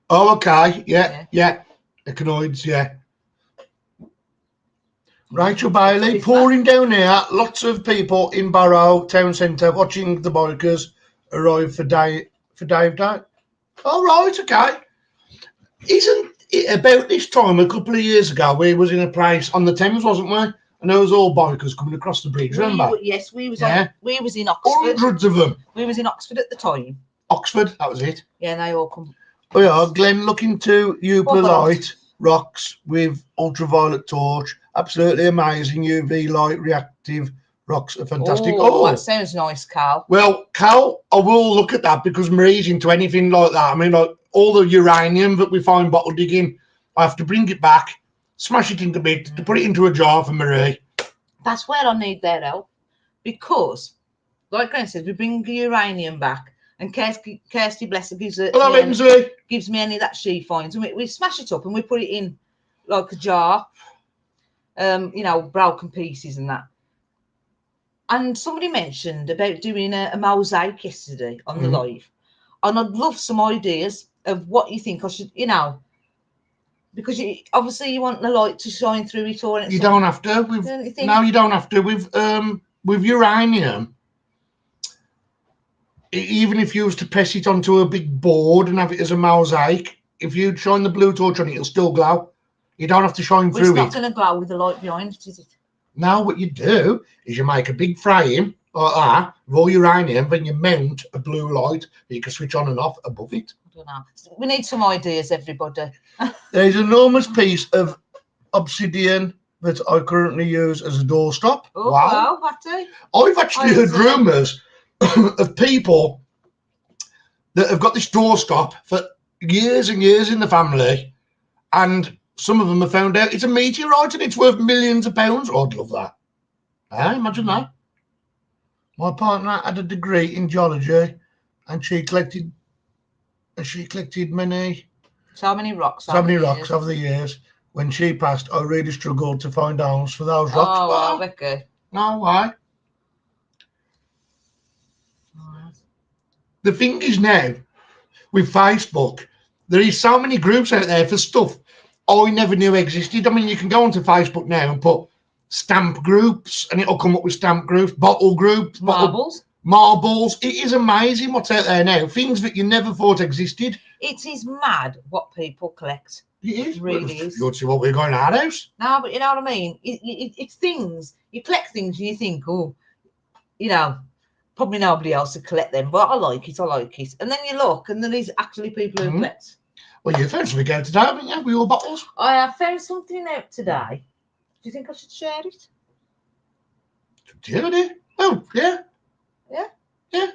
Oh, okay. Yeah. Echinoids, yeah. Rachel Bailey, pouring down here. Lots of people in Barrow Town Centre watching the bikers arrive for Dave Day. Oh, right, okay. Isn't it about this time a couple of years ago we was in a place on the Thames, wasn't we? And there was all bikers coming across the bridge, remember? Yes, we was in Oxford. Hundreds of them. We was in Oxford at the time. Oxford, that was it. Yeah, and they all come. Oh yeah, Glenn, look into UV light rocks with ultraviolet torch. Absolutely amazing UV light reactive rocks are fantastic. Oh, that sounds nice, Carl. Well, Cal, I will look at that, because Marie's into anything like that. I mean, like all the uranium that we find bottle digging, I have to bring it back, smash it into bits, to put it into a jar for Marie. That's where I need their help, because, like I said, we bring the uranium back, and Kirsty bless her, gives me any of that she finds, and we smash it up and we put it in like a jar, broken pieces and that. And somebody mentioned about doing a mosaic yesterday on the live, and I'd love some ideas of what you think I should, because obviously you want the light to shine through it all. You don't have to. No, you don't have to. With uranium, even if you was to press it onto a big board and have it as a mosaic, if you shine the blue torch on it, it'll still glow. You don't have to shine through it. It's not going to glow with the light behind it, is it? Now what you do is you make a big frame like that with all uranium, then you mount a blue light that you can switch on and off above it. I don't know. We need some ideas, everybody. There's an enormous piece of obsidian that I currently use as a doorstop. Oh, wow, Patty. I've actually heard rumours of people that have got this doorstop for years and years in the family, and some of them have found out it's a meteorite and it's worth millions of pounds. Oh, I'd love that. Imagine that. My partner had a degree in geology, and she collected so many rocks over the years. When she passed, I really struggled to find homes for those rocks. Oh, wow, Vicky. No, why? The thing is now, with Facebook, there is so many groups out there for stuff I never knew existed. I mean, you can go onto Facebook now and put stamp groups, and it'll come up with stamp groups, bottle groups, marbles. It is amazing what's out there now. Things that you never thought existed. It is mad what people collect. It is. It really is. You want to see what we're going to our house? No, but you know what I mean? It's things. You collect things and you think, oh, probably nobody else would collect them, but I like it. And then you look, and there is actually people who collect. Well, you found something out today, haven't you, with your bottles? I have found something out today. Do you think I should share it? Yeah. Oh, yeah. Yeah? Yeah.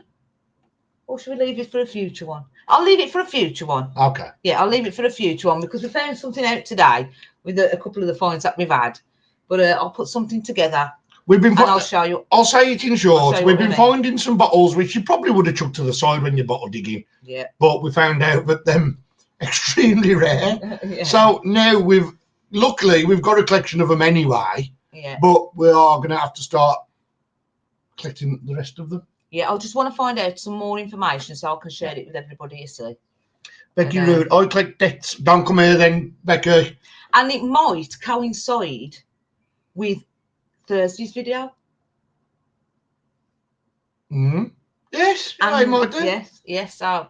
Or should we leave it for a future one? I'll leave it for a future one. Okay. Yeah, I'll leave it for a future one, because we found something out today with a couple of the finds that we've had. But I'll put something together. We've been. And I'll show you. I'll say it in short. We've been I mean. finding some bottles which you probably would have chucked to the side when you're bottle digging. Yeah. But we found out that them extremely rare. Yeah. So now luckily we've got a collection of them anyway. Yeah. But we are going to have to start collecting the rest of them. Yeah, I just want to find out some more information so I can share it with everybody, you see. Becky Rude, I collect debts. Don't come here then, Becky. And it might coincide with Thursday's video. Yes, I might do. Yes. So,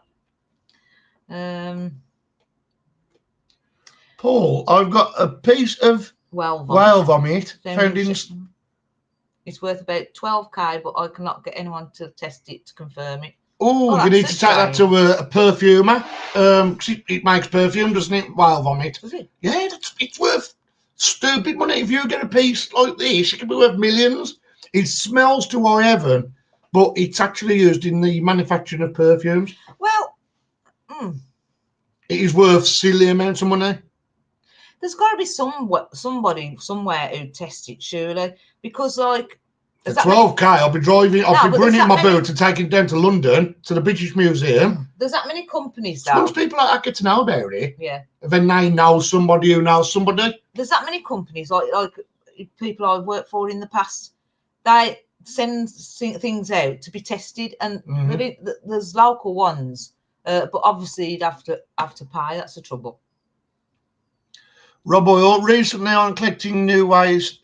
Paul, I've got a piece of whale vomit found in. It's worth about 12k, but I cannot get anyone to test it to confirm it. Oh, you need to take that to a perfumer. It makes perfume, doesn't it? Whale vomit. Does it? Yeah, it's worth stupid money. If you get a piece like this, it can be worth millions. It smells to high heaven, but it's actually used in the manufacturing of perfumes. Well, it is worth silly amounts of money. There's got to be somebody somewhere who tests it, surely, because like. For 12k, I'll be driving. I'll be putting it in my boot and taking it down to London to the British Museum. There's that many companies though. Once people like that get to know about it, yeah. Then they know somebody who knows somebody. There's that many companies like people I've worked for in the past. They send things out to be tested, and there's local ones, but obviously you'd have to pay. That's the trouble. Rob Oil, recently I'm collecting new ways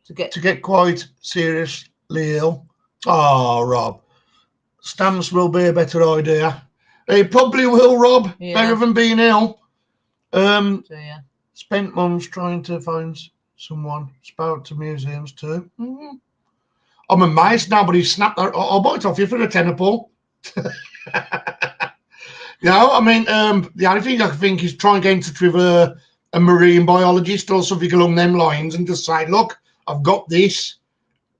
to get quite seriously ill. Oh, Rob, stamps will be a better idea. It probably will, Rob. Yeah. Better than being ill. Spent months trying to find someone. Spoke to museums too. I'm amazed nobody snapped that. I'll buy it off you for a tenner, Paul. I mean, the only thing I can think is try and get in touch with a marine biologist or something along them lines and just say, look, I've got this.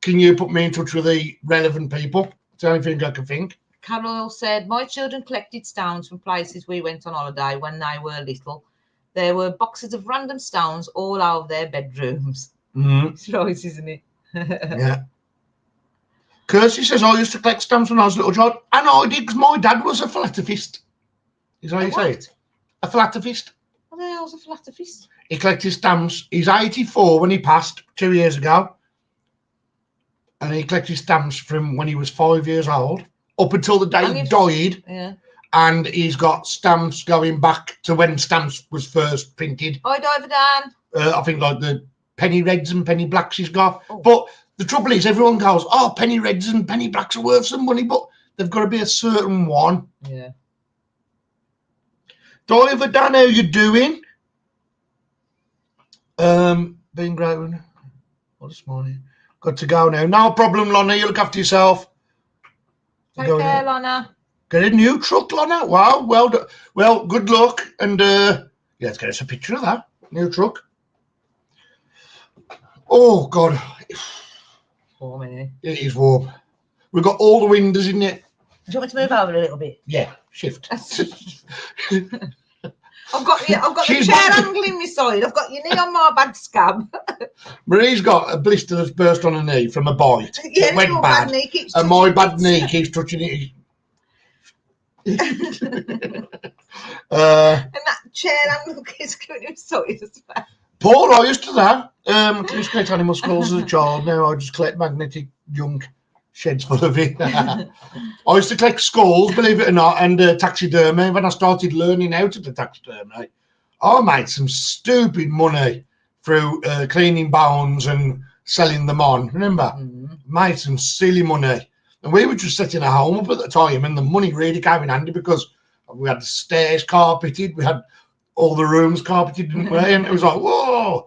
Can you put me in touch with the relevant people? It's the only thing I can think. Carol said, my children collected stones from places we went on holiday when they were little. There were boxes of random stones all over their bedrooms. It's right, isn't it? Yeah. Kirsty says, I used to collect stamps when I was a little child. And I did, because my dad was a philanthropist. Is that how you say it? A philanthropist. What the hell's a philanthropist? He collected stamps. He's 84 when he passed 2 years ago. And he collected stamps from when he was 5 years old up until the day he died. Yeah. And he's got stamps going back to when stamps was first printed. Hi, Diver Dan. I think like the penny reds and penny blacks he's got. Oh. But the trouble is everyone goes, oh, penny reds and penny blacks are worth some money, but they've got to be a certain one. Yeah. Diver Dan, how you doing? Being great. What this morning? Got to go now. No problem, Lana. You look after yourself. Take care, Lana. Get a new truck, Lana. Wow. Well, good luck. And let's get us a picture of that new truck. Oh God. Warm, isn't it? It is warm. We've got all the windows in it. Do you want me to move over a little bit? Yeah, shift. I've got the chair angle in my side. I've got your knee on my bad scab. Marie's got a blister that's burst on her knee from a bite. Yeah, it went bad. And my bad knee keeps touching it. And that chair angle keeps going inside as well. Paul, I used to that. I used to collect animal skulls as a child. Now I just collect magnetic junk. Sheds full of it. I used to collect skulls, believe it or not, and taxidermy. When I started learning how to do taxidermy, I made some stupid money through cleaning bones and selling them on. Remember? Made some silly money. And we were just setting a home up at the time, and the money really came in handy because we had the stairs carpeted, we had all the rooms carpeted, didn't we? And it was like, whoa.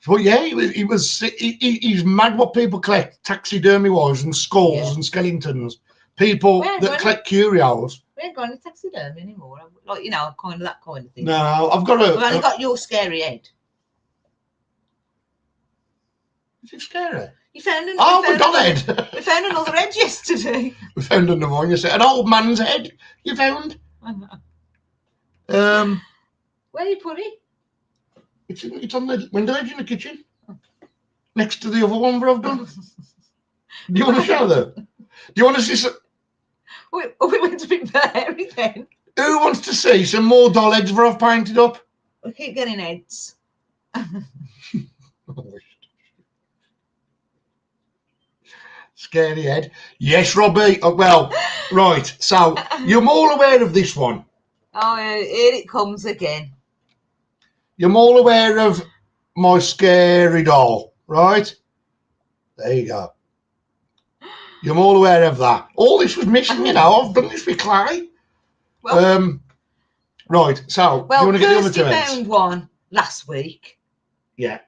But yeah, he's mad what people collect taxidermy-wise and skulls and skeletons. People that collect curios. We ain't got any taxidermy anymore. Like, kind of that kind of thing. No, I've got We've only got your scary head. Is it scary? You found an, my doll head. We found another head yesterday. We found another one yesterday. An old man's head you found. I know. Where you put it? It's on the window edge in the kitchen. next to the other one that I've done. Do you want to show them? Do you want to see some... We went a bit varied then. Who wants to see some more doll heads that I've painted up? We keep getting heads. Scary head. Yes, Robbie. Oh, well, right. So, you're all aware of this one. Oh, here it comes again. You're all aware of my scary doll, right? There you go. You're all aware of that. All this was missing, you know. I've done this with clay. Well, right. So, well, you want to get the other Kirsty two heads? found one last week. Yeah.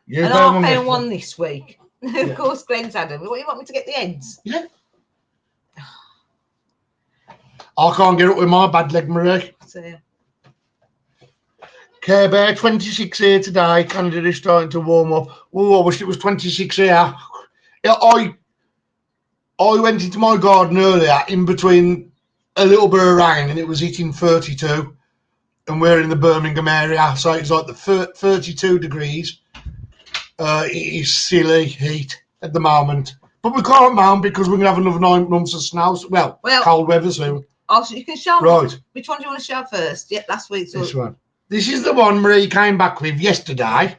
And I found one this week. Of course, Glenn's had them. What, you want me to get the heads? Yeah. I can't get up with my bad leg, Marie. So. Care Bear 26 here today. Canada is starting to warm up. Oh, I wish it was 26 here. Yeah, I went into my garden earlier in between a little bit of rain and it was hitting 32. And we're in the Birmingham area, so it's like the 32 degrees. It is silly heat at the moment. But we can't moan because we're going to have another 9 months of snow. Well, cold weather soon. Oh, so you can show right. Me. Which one do you want to show first? Yeah, last week's. This one. This is the one Marie came back with yesterday.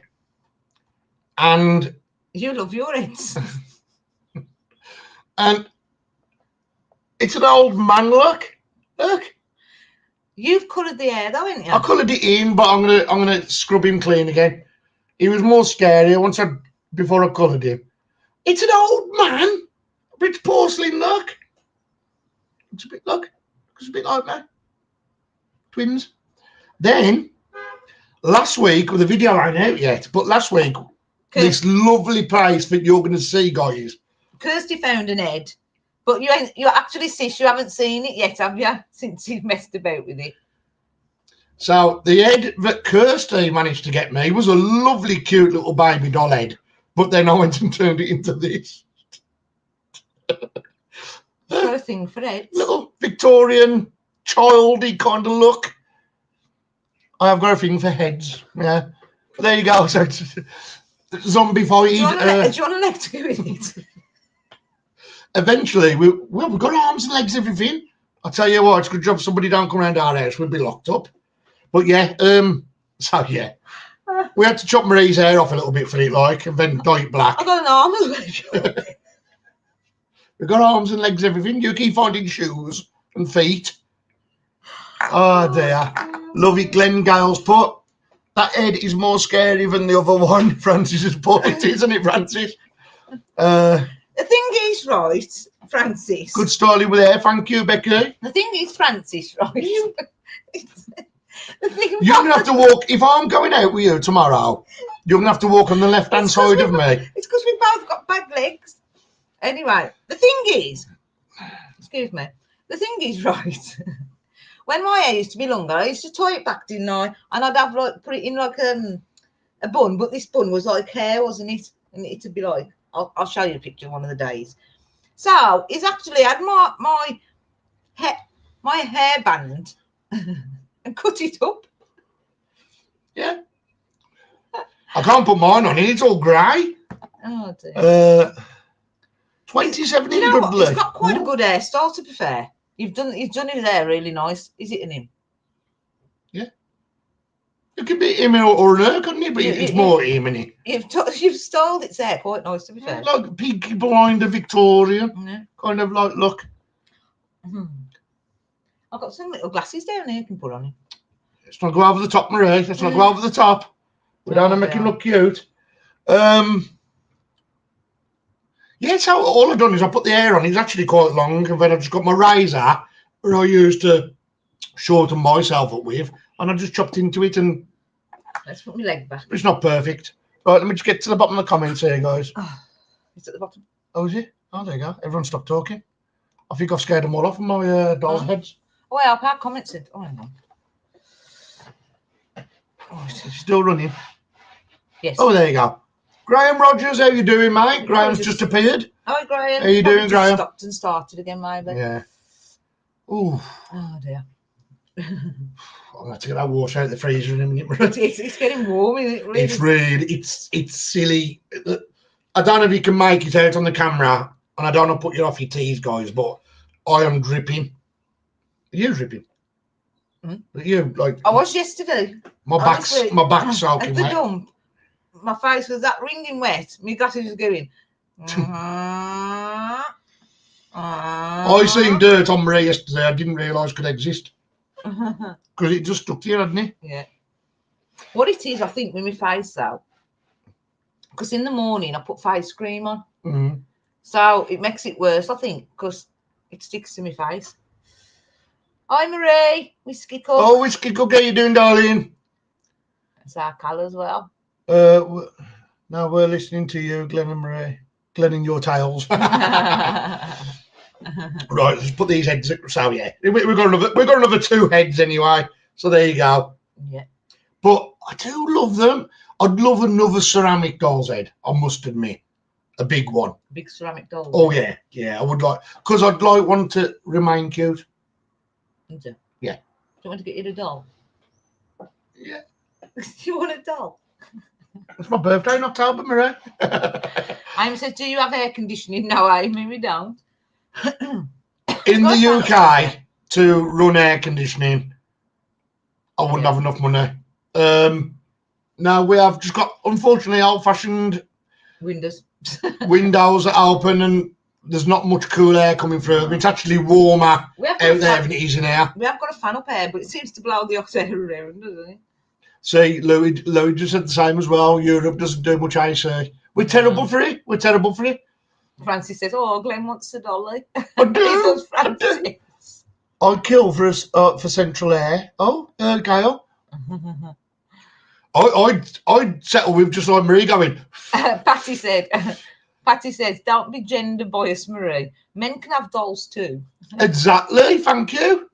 And... You love your heads. And it's an old man look. Look. You've coloured the hair though, haven't you? I coloured it in, but I'm gonna scrub him clean again. He was more scary before I coloured him. It's an old man. It's porcelain look. It's a bit look. It's a bit like that. Twins. Then last week, well, the video ain't out yet, but last week this lovely place that you're gonna see, guys. Kirsty found an head. But you actually, sis, you haven't seen it yet, have you? Since you've messed about with it. So the head that Kirsty managed to get me was a lovely, cute little baby doll head. But then I went and turned it into this. Got a thing for heads. Little Victorian, childy kind of look. I have got a thing for heads. Yeah. But there you go. So it's zombie fight. Do you want a leg to go with it? Eventually, we've got arms and legs, everything. I'll tell you what, it's a good job somebody don't come around our house. We'd be locked up. But yeah, so yeah. We had to chop Marie's hair off a little bit for it, like, and then dye it black. I got an arm and leg. We've got arms and legs, everything. You keep finding shoes and feet. Oh dear. Love it, Glenn Gales put. That head is more scary than the other one Francis has put it, isn't it, Francis? The thing is, right, Francis. Good styling with hair, thank you, Becky. The thing is, Francis, right. You're going to have to walk, if I'm going out with you tomorrow, you're going to have to walk on the left-hand side of me. It's because we both got bad legs. Anyway, the thing is, excuse me, the thing is, right, when my hair used to be longer, I used to tie it back, didn't I? And I'd have, like, put it in, like, a bun, but this bun was like hair, wasn't it? And it'd be like, I'll show you a picture one of the days. So he's actually had my hairband and cut it up. Yeah. I can't put mine on it. It's all grey. Oh dear. 27 you in know good what? He's got quite a good hairstyle, to be fair. He's done his hair really nice. Is it in him? Yeah. It could be him or her, couldn't it? But it's more him, isn't it? You've styled its hair quite nice, to be fair. Like Peaky Blinder Victorian kind of like look. I've got some little glasses down here you can put on him. Let's not go over the top, Marie. Let's not go over the top. We don't want to make him look cute. Yeah, so all I've done is I put the hair on. It's actually quite long, and then I've just got my razor, where I used to shorten myself up with, and I just chopped into it, and let's put my leg back. It's not perfect. Right, let me just get to the bottom of the comments here, guys. Oh, it's at the bottom. Oh, is it? Oh, there you go. Everyone stop talking. I think I've scared them all off with my doll's heads. Oh, yeah, I've comments in. Oh, hang on. Oh, it's still running. Yes. Oh, there you go. Graham Rogers, how you doing, mate? Graham's just appeared. Hi, Graham. How you doing, Graham? Stopped and started again, maybe. Yeah. Ooh. Oh, dear. I'm going to have to get that water out of the freezer in a minute. It's getting warm, isn't it? Really? It's really, it's silly. I don't know if you can make it out on the camera, and I don't want to put you off your teas, guys, but I am dripping. Are you dripping? You like? I was yesterday. My back's soaking at the wet. dump. My face was that ringing wet. My gut was going. I seen dirt on Marie yesterday. I didn't realise could exist because it just stuck to you, hadn't it? Yeah. What it is, I think, with my face though, because in the morning I put face cream on, so it makes it worse. I think because it sticks to my face. Hi, Marie, Whiskey Cook. Oh, Whiskey Cook, how you doing, darling? It's our Cal as well. Now we're listening to you, Glenn and Marie. Glenn and your tales. Right, let's put these heads. So yeah, we've got another 2 heads anyway. So there you go. Yeah. But I do love them. I'd love another ceramic doll's head. I must admit, a big one. Big ceramic doll. Oh yeah, I would like, because I'd like one to remain cute. Yeah. Do you want to get you a doll? Yeah. Do you want a doll? It's my birthday in October, Marie. I'm said, do you have air conditioning? No, Amy, we don't. In the UK, to run air conditioning, I wouldn't have enough money. Now we have just got, unfortunately, old-fashioned windows that open, and there's not much cool air coming through. I mean, it's actually warmer out there than it is in here. We have got a fan up here, but it seems to blow the hot air around, doesn't it? See, Louis just said the same as well. Europe doesn't do much AC. We're terrible for it. We're terrible for it. Francis says, "Oh, Glenn wants a dolly." I do. I'd kill for central air. Oh, Gail. I'd settle with just like Marie going. Patty says, "Don't be gender biased, Marie. Men can have dolls too." Exactly. Thank you.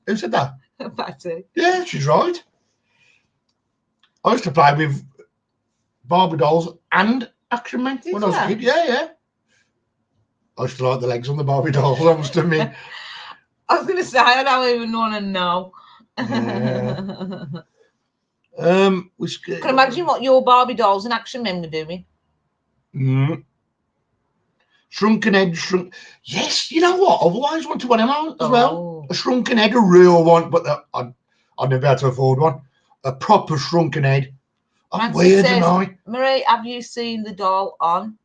Who said that? Patty. Yeah, she's right. I used to play with Barbie dolls and action men when I was a kid. Yeah. I used to like the legs on the Barbie dolls. I must admit. I was going to say, I don't even want to know. Yeah. Can imagine what your Barbie dolls and action men were doing. Shrunken head, Yes, you know what? I've always wanted one of them as well. A shrunken head, a real one, but I'd never be able to afford one. A proper shrunken head. I'm weird, am I? Marie, have you seen the doll on?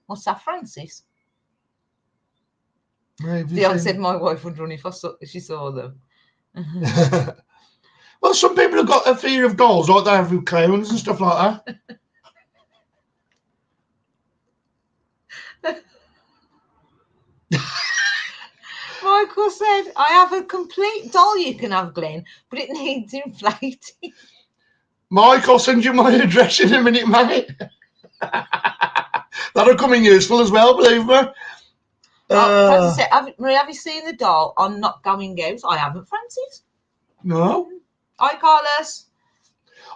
What's that, Francis? Dion said my wife would run if she saw them. Well, some people have got a fear of dolls, like they have with clowns and stuff like that. Michael said, I have a complete doll you can have, Glenn, but it needs inflating. Mike, I'll send you my address in a minute, mate. That'll come in useful as well, believe me. Francis said, Marie, have you seen the doll on Not Going Out? I haven't, Francis. No. Hi, Carlos.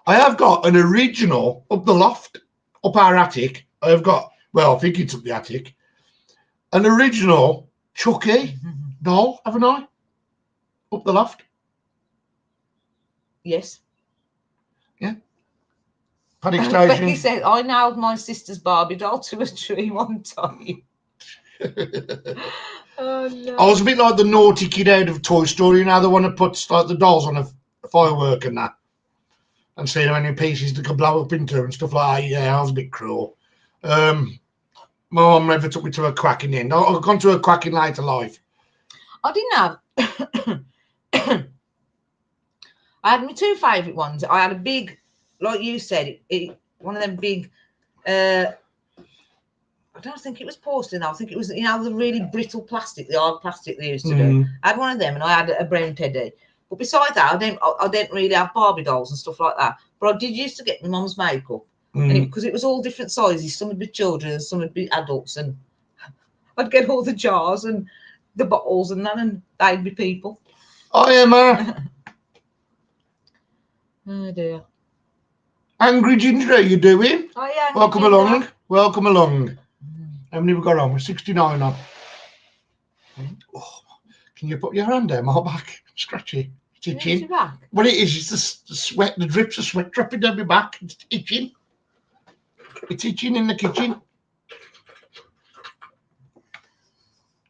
I have got an original up the loft, up our attic. I've got, well, I think it's up the attic. An original Chucky doll, haven't I? Up the loft. Yes. Yeah. Panic station. Becky said, I nailed my sister's Barbie doll to a tree one time. Oh, no. I was a bit like the naughty kid out of Toy Story, you know, the one that puts like the dolls on a firework and that, and see how many pieces they could blow up into and stuff like that. Yeah, I was a bit cruel. My mum never took me to a quack in the end. I've gone to a quack in later life. I didn't have. I had my 2 favourite ones. I had a big, like you said, one of them big. I don't think it was porcelain. I think it was, you know, the really brittle plastic, the hard plastic they used to do. I had one of them, and I had a brown teddy. But besides that, I didn't really have Barbie dolls and stuff like that. But I did used to get my mum's makeup, because it was all different sizes. Some would be children, and some would be adults, and I'd get all the jars and the bottles and that, and they'd be people. Oh yeah, man. Oh dear. Angry Ginger, how you doing? Oh yeah. Welcome along. Welcome along. How many have we got on? We're 69 on. Oh, can you put your hand down my back? Scratchy. It's itching. What it is the sweat, the drips of sweat dropping down my back. It's itching. It's itching in the kitchen.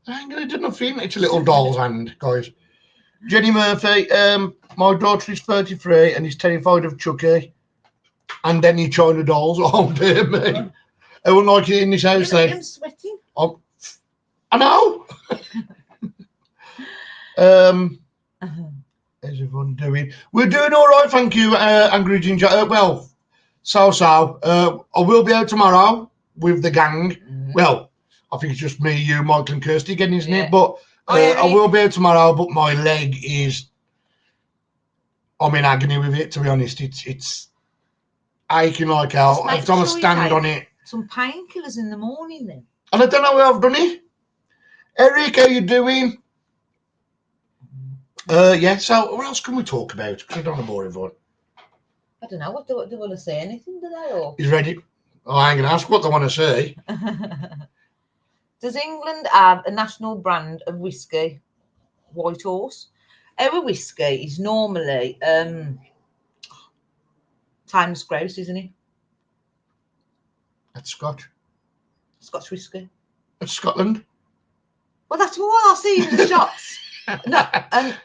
I ain't gonna do nothing. It's a little doll's hand, guys. Jenny Murphy, my daughter is 33 and is terrified of Chucky and any China dolls. Oh dear me. I wouldn't like it in this house then. I'm sweating. I know. How's everyone doing? We're doing all right, thank you, Angry Ginger. Well, so. I will be out tomorrow with the gang. Mm-hmm. Well, I think it's just me, you, Michael and Kirsty again, isn't it? But I will be out tomorrow, but my leg is... I'm in agony with it, to be honest. It's aching like hell. Every time I stand on it... Some painkillers in the morning, then. And I don't know where I've done it. Eric, how you doing? So what else can we talk about? Because I don't want to bore everyone. I don't know. What do they want to say? Anything, do they? Or? He's ready. Oh, I'm going to ask what they want to say. Does England have a national brand of whiskey? White Horse. Our whiskey is normally Times Grouse, isn't it? That's Scotch. Scotch whiskey. That's Scotland. Well, that's what I see in the shops. No, and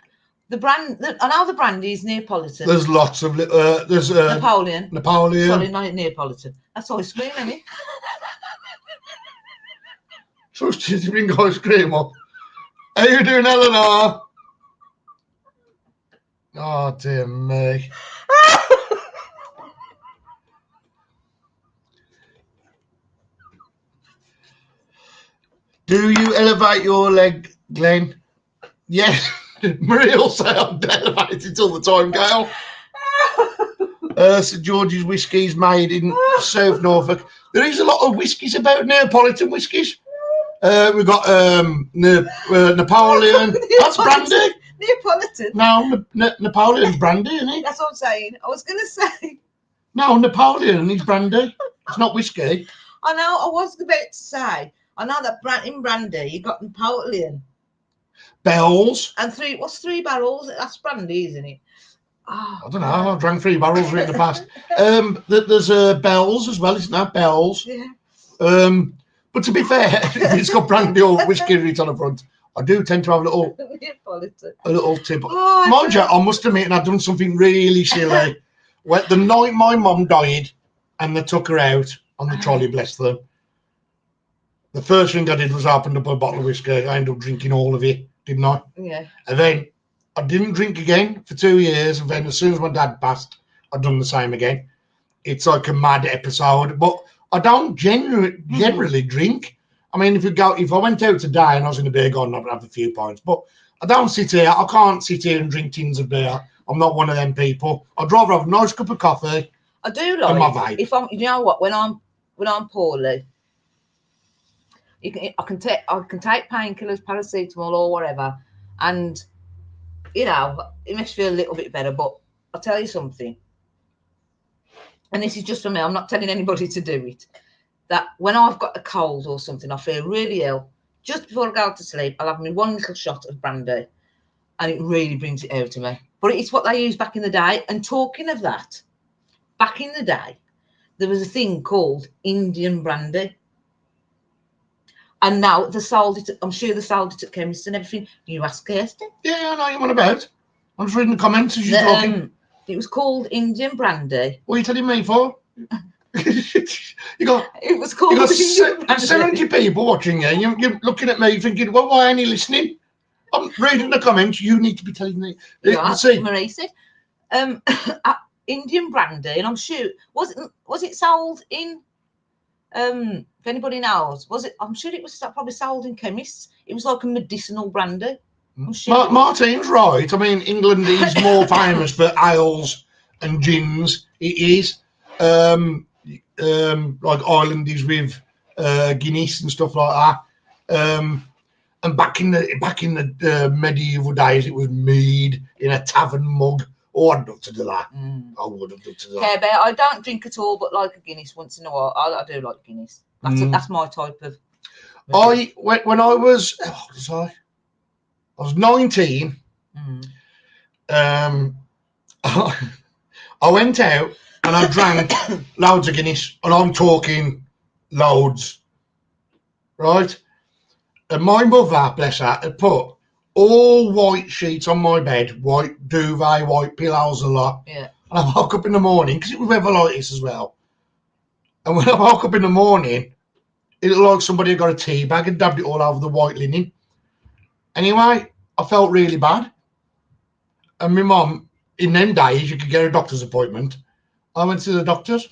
the brand. I know the brand is Neapolitan. There's lots of there's Napoleon. Sorry, not Neapolitan. That's ice cream, isn't it? Trust you to bring ice cream up. How you doing, Eleanor? Oh dear me. Do you elevate your leg, Glenn? Yeah. Marie will say I'm elevated all the time, Gail. St George's whiskey is made in South Norfolk. There is a lot of whiskies about, Neapolitan whiskies. We've got Napoleon. That's brandy. Neapolitan? No, Napoleon's brandy, isn't it? That's what I'm saying. I was going to say. No, Napoleon is brandy. It's not whiskey. I know. I was about to say. I know that in brandy, you got Napoleon. Bells. And what's 3 barrels? That's brandy, isn't it? Oh, I don't know. I've drank 3 barrels in the past. There's bells as well, isn't that? Bells. Yeah. But to be fair, if it's got brandy or whiskey written on the front, I do tend to have a little tip. Oh, Mind you, I must admit, I've done something really silly. Well, the night my mum died and they took her out on the trolley, bless them, the first thing I did was open up a bottle of whiskey. I ended up drinking all of it, didn't I? Yeah. And then I didn't drink again for 2 years. And then as soon as my dad passed, I'd done the same again. It's like a mad episode. But I don't generally drink. I mean, if I went out today and I was in a beer garden, I'd have a few pints. But I don't sit here. I can't sit here and drink tins of beer. I'm not one of them people. I'd rather have a nice cup of coffee. I do like my vibe. If I'm, you know what? When I'm poorly, I can take painkillers, paracetamol, or whatever, and it makes you feel a little bit better. But I'll tell you something, and this is just for me. I'm not telling anybody to do it. That when I've got a cold or something, I feel really ill. Just before I go to sleep, I'll have me 1 little shot of brandy, and it really brings it out of me. But it's what they used back in the day. And talking of that, back in the day, there was a thing called Indian brandy. And now they sold it. I'm sure they sold it at chemists and everything. You ask Kirsty? Yeah, I know what about. I'm just reading the comments as you're talking. It was called Indian brandy. What are you telling me for? It was called. You got 70 people watching you. You're looking at me thinking, well, why aren't you listening? I'm reading the comments. You need to be telling me. Marie said, Indian brandy, and I'm sure was it sold in? If anybody knows, I'm sure it was probably sold in chemists. It was like a medicinal brandy. I'm sure Martin's right. I mean, England is more famous for ales and gins. It is. Like Ireland is with Guinness and stuff like that. And back in the medieval days, it was mead in a tavern mug. Oh, I'd love to do that. I would have loved to do that. Yeah, but I don't drink at all, but like a Guinness once in a while. I do like Guinness. That's my type of. When I was, I was 19. I went out and I drank loads of Guinness, and I'm talking loads, right? And my mother, bless her, had put all white sheets on my bed, white duvet, white pillows, a lot. Yeah. And I woke up in the morning, because it was weather like this as well. And when I woke up in the morning, it looked like somebody had got a tea bag and dabbed it all over the white linen. Anyway, I felt really bad. And my mum, in them days, you could get a doctor's appointment. I went to the doctor's.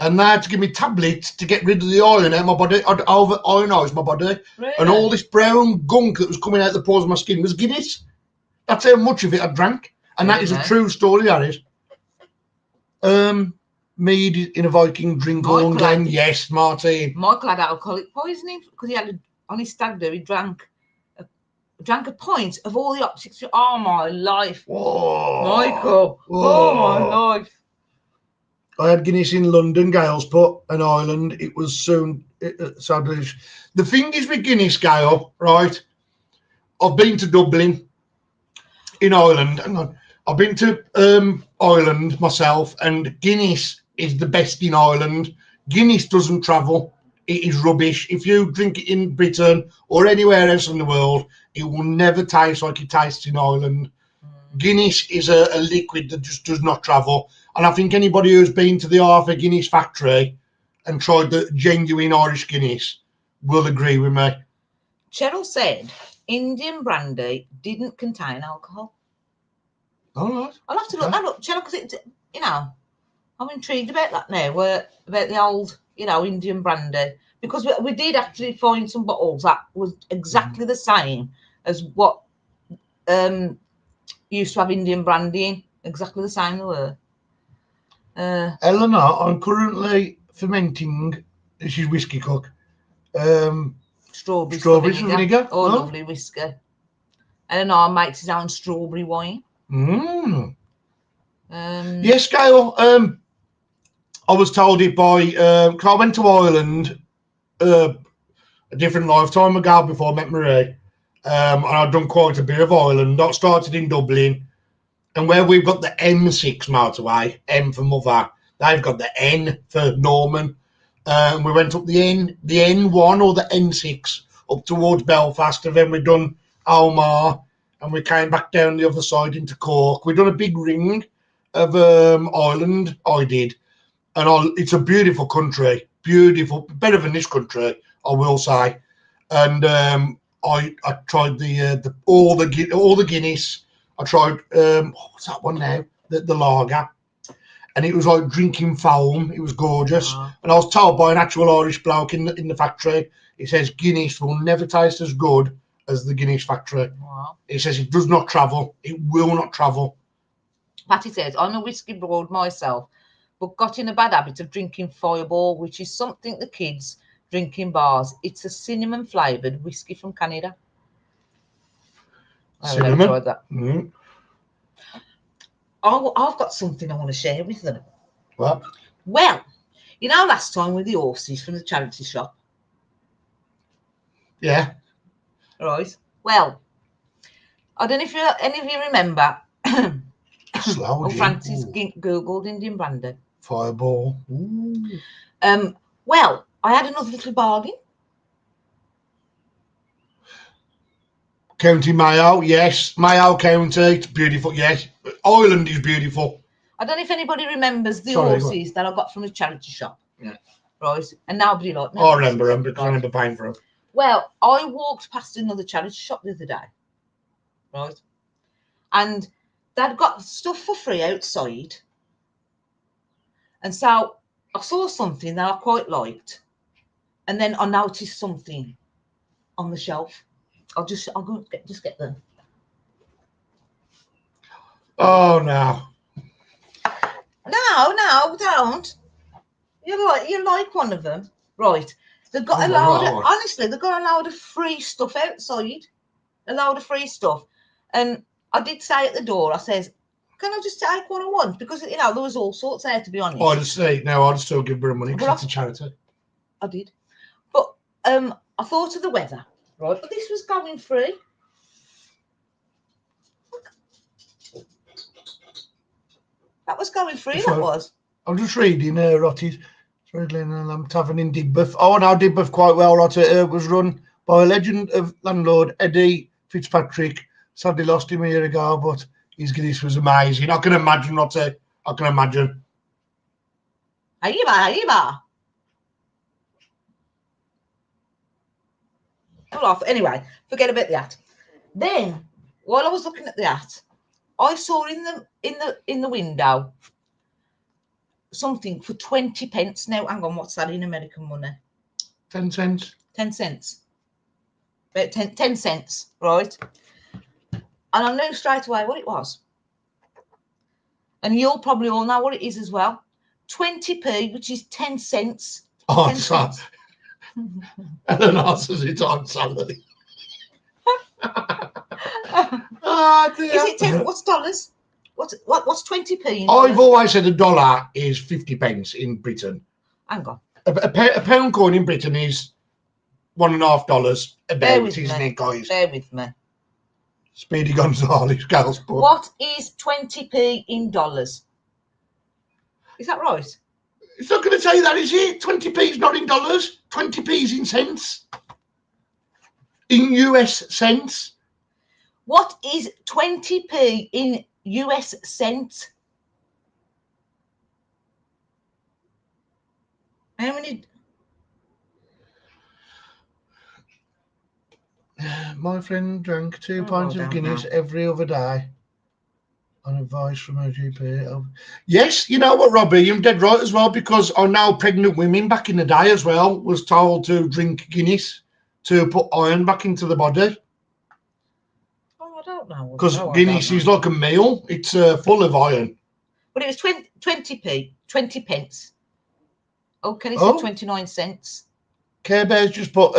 And they had to give me tablets to get rid of the iron out of my body. I'd over ironised my body. Really? And all this brown gunk that was coming out the pores of my skin was Guinness. That's how much of it I drank. And that is a true story, that is. Mead in a Viking drink all Glen. Yes, Martin. Michael had alcoholic poisoning because he had on his stag do, he drank a pint of all the opposites. Oh, my life. Whoa. Michael. Whoa. Oh, my life. I had Guinness in London, Gales Put, an island. It was soon sadly. The thing is with Guinness, Gail, right? I've been to Dublin in Ireland. Hang on. I've been to Ireland myself, and Guinness is the best in Ireland. Guinness doesn't travel. It is rubbish. If you drink it in Britain or anywhere else in the world, it will never taste like it tastes in Ireland. Guinness is a liquid that just does not travel. And I think anybody who's been to the Arthur Guinness factory and tried the genuine Irish Guinness will agree with me. Cheryl said Indian brandy didn't contain alcohol. All right. I'll have to look that up, Cheryl, because I'm intrigued about that now, about the old, Indian brandy. Because we did actually find some bottles that was exactly the same as what used to have Indian brandy in. Exactly the same they were. Eleanor, I'm currently fermenting. This is whiskey cook. Strawberries and vinegar. Oh, lovely whiskey. Eleanor makes his own strawberry wine. Yes, Gail. I was told it by because I went to Ireland a different lifetime ago before I met Marie, and I'd done quite a bit of Ireland. I started in Dublin. And where we've got the M6 motorway, M for mother, they've got the N for Norman. And we went up the N1 or the N6 up towards Belfast, and then we done Almar, and we came back down the other side into Cork. We done a big ring of Ireland, I did. And it's a beautiful country, beautiful, better than this country, I will say. And I tried all the Guinness. I tried, what's that one now? The lager. And it was like drinking foam. It was gorgeous. Wow. And I was told by an actual Irish bloke in the factory, he says Guinness will never taste as good as the Guinness factory. Wow. He says it does not travel. It will not travel. Patty says, I'm a whiskey broad myself, but got in a bad habit of drinking Fireball, which is something the kids drink in bars. It's a cinnamon flavoured whiskey from Canada. Cinnamon. I've tried that. I've got something I want to share with them. What? Well, last time with the horses from the charity shop. Yeah. Right. Well, I don't know if any of you remember. Slow. Francis googled Indian brandy. Fireball. Ooh. Well, I had another little bargain. County Mayo, yes. Mayo County, it's beautiful, yes. Ireland is beautiful. I don't know if anybody remembers the horses that I got from the charity shop. Yeah. Right. And nobody liked me. I remember them because I remember paying for them. Well, I walked past another charity shop the other day. Right. And they'd got stuff for free outside. And so I saw something that I quite liked. And then I noticed something on the shelf. I'll go get them. Oh no. No, don't. You like one of them, right? They've got a load of, honestly, they've got a load of free stuff outside. A load of free stuff. And I did say at the door, I says, can I just take one I want? Because there was all sorts there, to be honest. I'd still give her money because it's a charity. I did. But I thought of the weather. Right, but this was going free. That was going free, that was. I'm just reading Rotty's Tavern in Digbeth. Oh, no, Digbeth quite well, Rotty. Was run by a legend of landlord Eddie Fitzpatrick. Sadly lost him a year ago, but his Guinness was amazing. I can imagine, I can imagine. Arriba. Well, anyway, forget about that. Then, while I was looking at that, I saw in the window something for 20 pence. Now, hang on, what's that in American money? 10 cents. 10 cents. About 10 cents, right? And I knew straight away what it was. And you'll probably all know what it is as well. 20p, which is 10 cents. Oh, 10 cents. Ellen answers it on salary. Oh, dear. Is it 10? What's dollars? What's 20p in I've always said a dollar is 50 pence in Britain. Hang on. A pound coin in Britain is $1.50 about, isn't it, guys? Bear with me. Speedy Gonzales, girls. What is 20p in dollars? Is that right? It's not going to tell you that, is it? 20p is not in dollars. 20p is in cents. In US cents. What is 20p in US cents? How many? My friend drank 2 pints of Guinness every other day. On advice from her GP. Yes, you know what, Robbie? You're dead right as well, because I know pregnant women back in the day as well was told to drink Guinness to put iron back into the body. Oh, I don't know. Because Guinness is like a meal. It's full of iron. But it was 20p, 20 pence. Oh, can he say 29 cents? Care Bears just put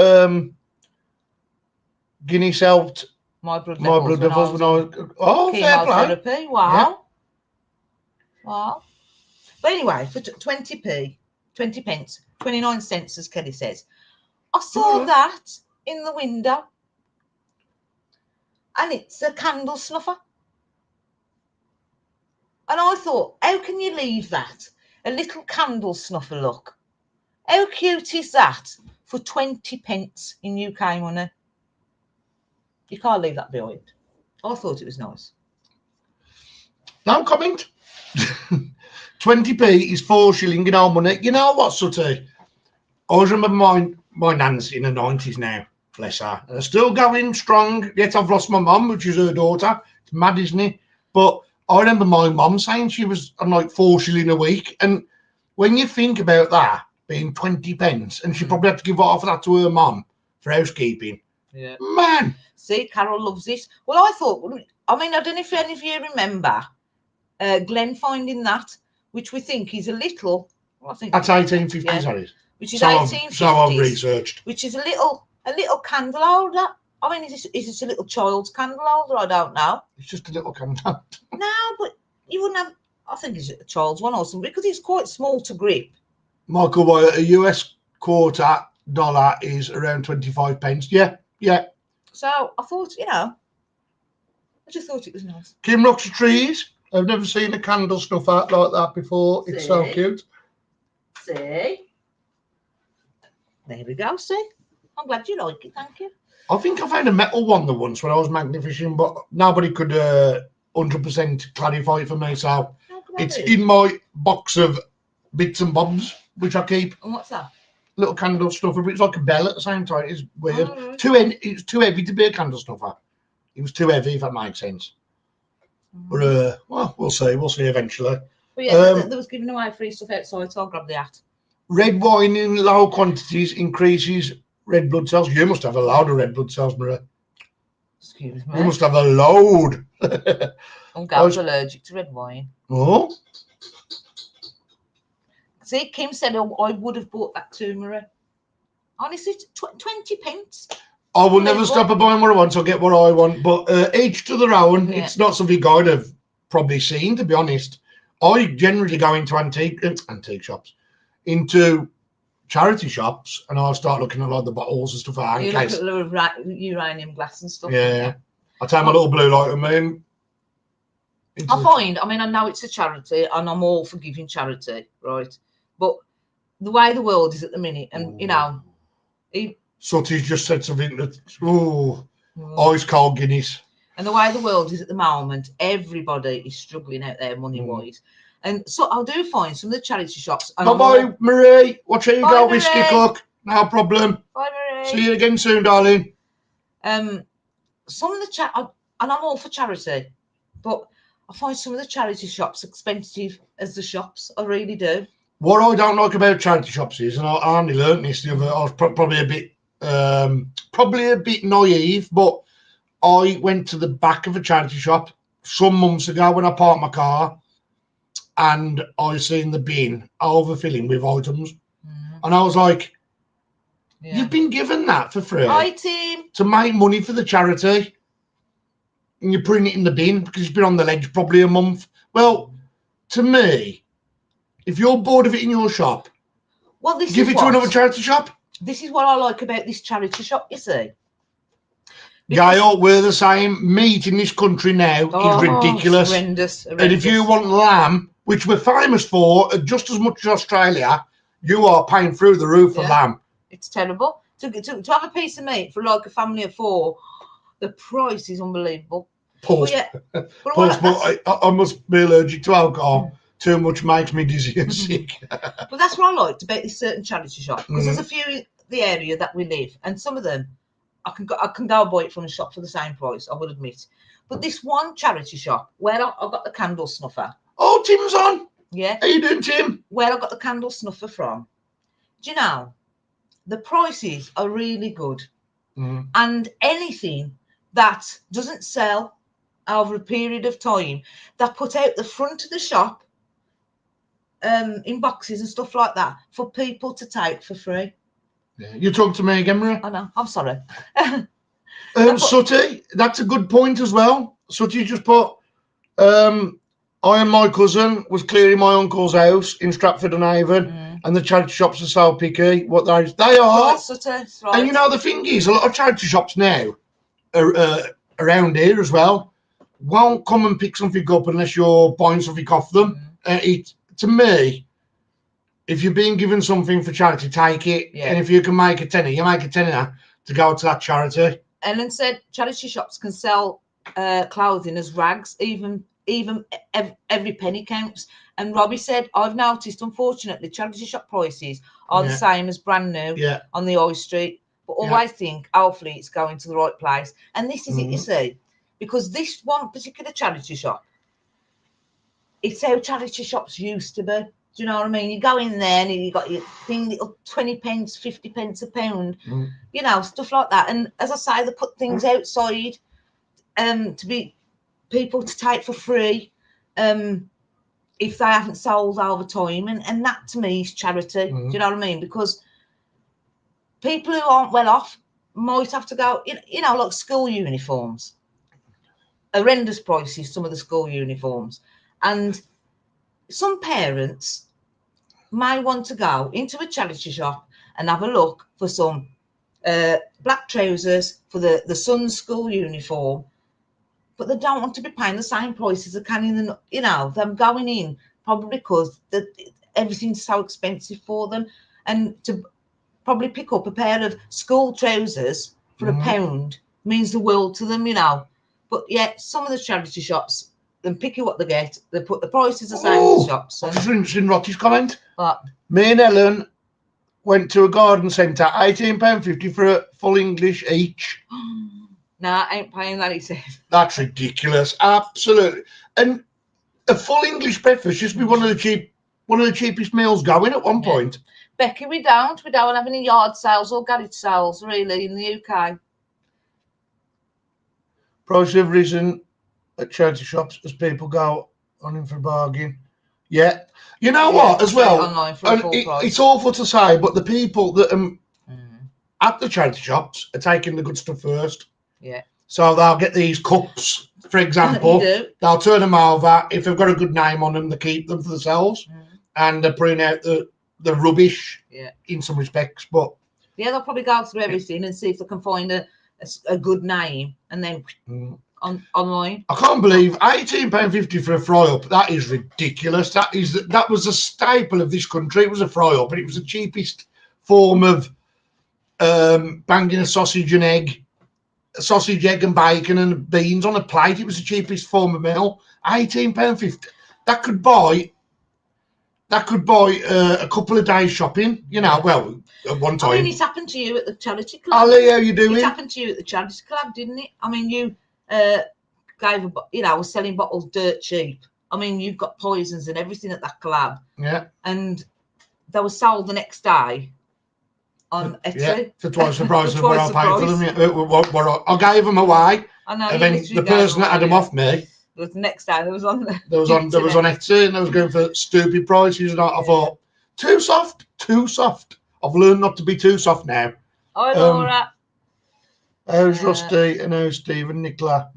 Guinness helped my blood levels when I was fair play. Wow. Yeah. Wow. But anyway, for 20p, 20 pence, 29 cents, as Kelly says, I saw that in the window. And it's a candle snuffer. And I thought, how can you leave that? A little candle snuffer, look. How cute is that for 20 pence in UK money? You can't leave that behind. I thought it was nice. No comment. 20p is 4 shilling in our money. You know what, Sutty? I always remember my nan's in the 90s now. Bless her. They're still going strong. Yet I've lost my mum, which is her daughter. It's mad, isn't it? But I remember my mum saying she was on like 4 shilling a week. And when you think about that being 20 pence, and she probably had to give half of that to her mum for housekeeping. Yeah. Man. See, Carol loves this. Well, I thought, I mean, I don't know if any of you remember Glenn finding that, which we think is a little, I think that's 1850s, sorry. Which is 1850s. So I've researched. Which is a little candle holder. I mean, is this a little child's candle holder? I don't know. It's just a little candle. No, but you wouldn't have, I think it's a child's one or something, because it's quite small to grip. Michael, a US quarter dollar is around 25 pence. Yeah. So I thought, I just thought it was nice. Kim rocks the trees. I've never seen a candle stuff out like that before. It's so cute. See? There we go, see? I'm glad you like it, thank you. I think I found a metal one the once when I was magnificent, but nobody could 100% clarify it for me. So it's in my box of bits and bobs, which I keep. And what's that? Little candle stuffer, but it's like a bell at the same time. It's weird. It's too heavy to be a candle stuffer. It was too heavy, if that makes sense. But well, we'll see. We'll see eventually. But yeah, there was giving away free stuff outside, so I'll grab the hat. Red wine in low quantities increases red blood cells. You must have a load of red blood cells, Maria. Excuse me. You must have a load. I'm allergic to red wine. Oh. See, Kim said I would have bought that too, Maria. Honestly, 20 pence. I will never stop at buying what I want. I'll get what I want. But each to their own. Yeah. It's not something I'd have probably seen, to be honest. I generally go into antique shops, into charity shops, and I'll start looking at like the bottles and stuff like that. You look at the uranium glass and stuff. Yeah. I take my little blue light with me. I mean, I know it's a charity, and I'm all for giving charity, right? But the way the world is at the minute, and Sutty's just said something that, ice cold Guinness. And the way the world is at the moment, everybody is struggling out there money-wise. And so I do find some of the charity shops. Bye-bye, Marie. Watch how you go, Whiskey Cook. No problem. Bye, Marie. See you again soon, darling. Some of the and I'm all for charity, but I find some of the charity shops expensive as the shops. I really do. What I don't like about charity shops is, and I only learned this the other, I was probably a bit naive, but I went to the back of a charity shop some months ago when I parked my car, and I seen the bin overfilling with items, and I was like, "You've been given that for free, hi, team, to make money for the charity, and you're putting it in the bin because it's been on the ledge probably a month." Well, to me, if you're bored of it in your shop, give it to another charity shop. This is what I like about this charity shop, you see. Gail, we're the same. Meat in this country now is ridiculous. Horrendous. And if you want lamb, which we're famous for, just as much as Australia, you are paying through the roof for lamb. It's terrible. To have a piece of meat for like a family of 4, the price is unbelievable. Pause. I must be allergic to alcohol. Too much makes me dizzy and sick. But that's what I liked about this certain charity shop, because there's a few in the area that we live, and some of them I can go and buy it from a shop for the same price, I would admit. But this one charity shop where I got the candle snuffer. Oh, Tim's on. Yeah. How you doing, Tim? Where I got the candle snuffer from. Do you know, the prices are really good. And anything that doesn't sell over a period of time, that put out the front of the shop in boxes and stuff like that for people to take for free. Yeah. You talk to me again, Maria. I know. I'm sorry. Sutty, that's a good point as well. Sutty just put, I and my cousin was clearing my uncle's house in Stratford-on-Avon, and the charity shops are so picky. What they are. Right, Sutty, right. And you know, the thing is, a lot of charity shops now around here as well won't come and pick something up unless you're buying something off them. To me, if you're being given something for charity, take it. Yeah. And if you can make a tenner, you make a tenner to go to that charity. Ellen said charity shops can sell clothing as rags, even every penny counts. And Robbie said, I've noticed, unfortunately, charity shop prices are the same as brand new on the high street. But always think, hopefully, it's going to the right place. And this is it, you see, because this one particular charity shop, it's how charity shops used to be. Do you know what I mean? You go in there and you got your thing, little 20 pence, 50 pence a pound, you know, stuff like that. And as I say, they put things outside to be people to take for free if they haven't sold over time. And that to me is charity. Do you know what I mean? Because people who aren't well off might have to go, you know, like school uniforms. Horrendous prices, some of the school uniforms. And some parents may want to go into a charity shop and have a look for some black trousers for the son's school uniform, but they don't want to be paying the same price as a can in the, you know, them going in probably because everything's so expensive for them, and to probably pick up a pair of school trousers for £1 means the world to them, you know. But yet some of the charity shops, then picky what they get, they put the prices the same as the shops. I'm just interested in Rocky's comment. What? Me and Ellen went to a garden centre, £18.50 for a full English each. Nah, I ain't paying that, he said. That's ridiculous, absolutely. And a full English breakfast used to be one of the cheapest meals going at one point. Becky, we don't have any yard sales or garage sales really in the UK. Prices have risen at charity shops as people go on in for a bargain. Yeah. You know what, as well, online for a full price. It's awful to say, but the people that at the charity shops are taking the good stuff first. Yeah. So they'll get these cups, for example. They'll turn them over. If they've got a good name on them, they keep them for themselves. And they're bringing out the rubbish in some respects. But yeah, they'll probably go through everything and see if they can find a good name and then online. I can't believe £18.50 for a fry-up. That is ridiculous. That was a staple of this country. It was a fry-up, and it was the cheapest form of banging a sausage, egg and bacon and beans on a plate. It was the cheapest form of meal. £18.50. That could buy a couple of days shopping. You know, well, at one time. I mean, it happened to you at the charity club. Ali, how you doing? It happened to you at the charity club, didn't it? I mean, you was selling bottles dirt cheap. I mean, you've got poisons and everything at that club. Yeah. And they were sold the next day on Etsy. Yeah, for twice the price of what I paid for them. I gave them away. I know. And then the person that had them off me. The next day there was on Etsy, and I was going for stupid prices, and I thought, too soft. I've learned not to be too soft now. Hi, Laura. How's Rusty and how's Steve and Nicola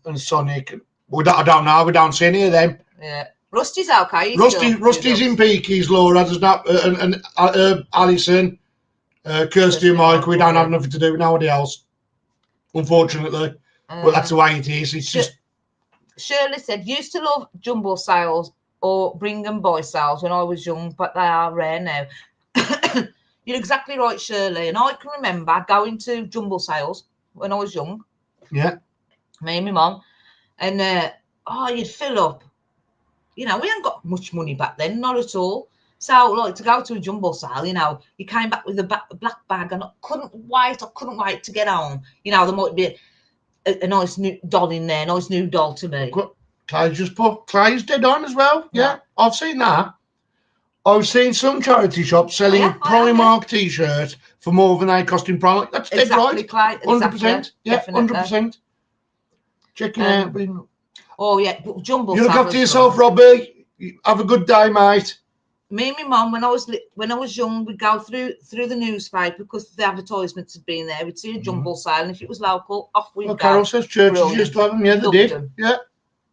and Sonic? I don't know. We don't see any of them. Yeah, Rusty's okay. Rusty's in Peakys. Laura does not, and Alison, Kirsty and Mike. We don't have nothing to do with nobody else, unfortunately. Well, that's the way it is. It's just. Shirley said, used to love jumbo sales or bring and buy sales when I was young, but they are rare now. You're exactly right, Shirley. And I can remember going to jumbo sales when I was young. Yeah. Me and my mum. And, you'd fill up. You know, we hadn't got much money back then, not at all. So, like, to go to a jumbo sale, you know, you came back with a black bag and I couldn't wait to get home. You know, there might be a nice new doll in there, nice new doll to me. Clay's dead on as well. Yeah, I've seen that. I've seen some charity shops selling Primark t-shirts for more than they cost in Primark. That's dead right. Clay, 100%. Yeah, 100%. Checking out. Oh yeah, jumbo. You look after yourself, Robbie. Have a good day, mate. Me and my mum, when I was young, we'd go through the newspaper because the advertisements had been there. We'd see a jumbo sale, and if it was local, off we'd go. Carol says churches used to have them. Yeah, they did. Yeah,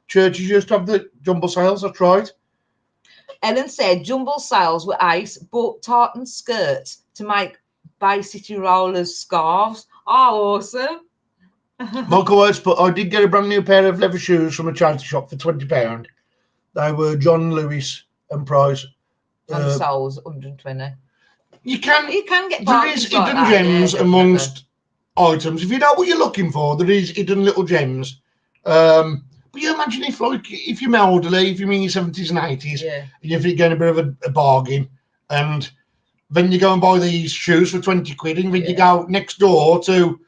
churches used to have the jumbo sales. That's right. Ellen said jumbo sales were ace. Bought tartan skirts to make Bay City Rollers scarves. Oh, awesome! Michael White's, but I did get a brand new pair of leather shoes from a charity shop for £20. They were John Lewis and Price. And soles 120. You can get. There is hidden gems amongst items. If you know what you're looking for, there is hidden little gems. But you imagine if you're elderly, if you're in your 70s and 80s, and you're getting a bit of a bargain, and then you go and buy these shoes for 20 quid, and then you go next door to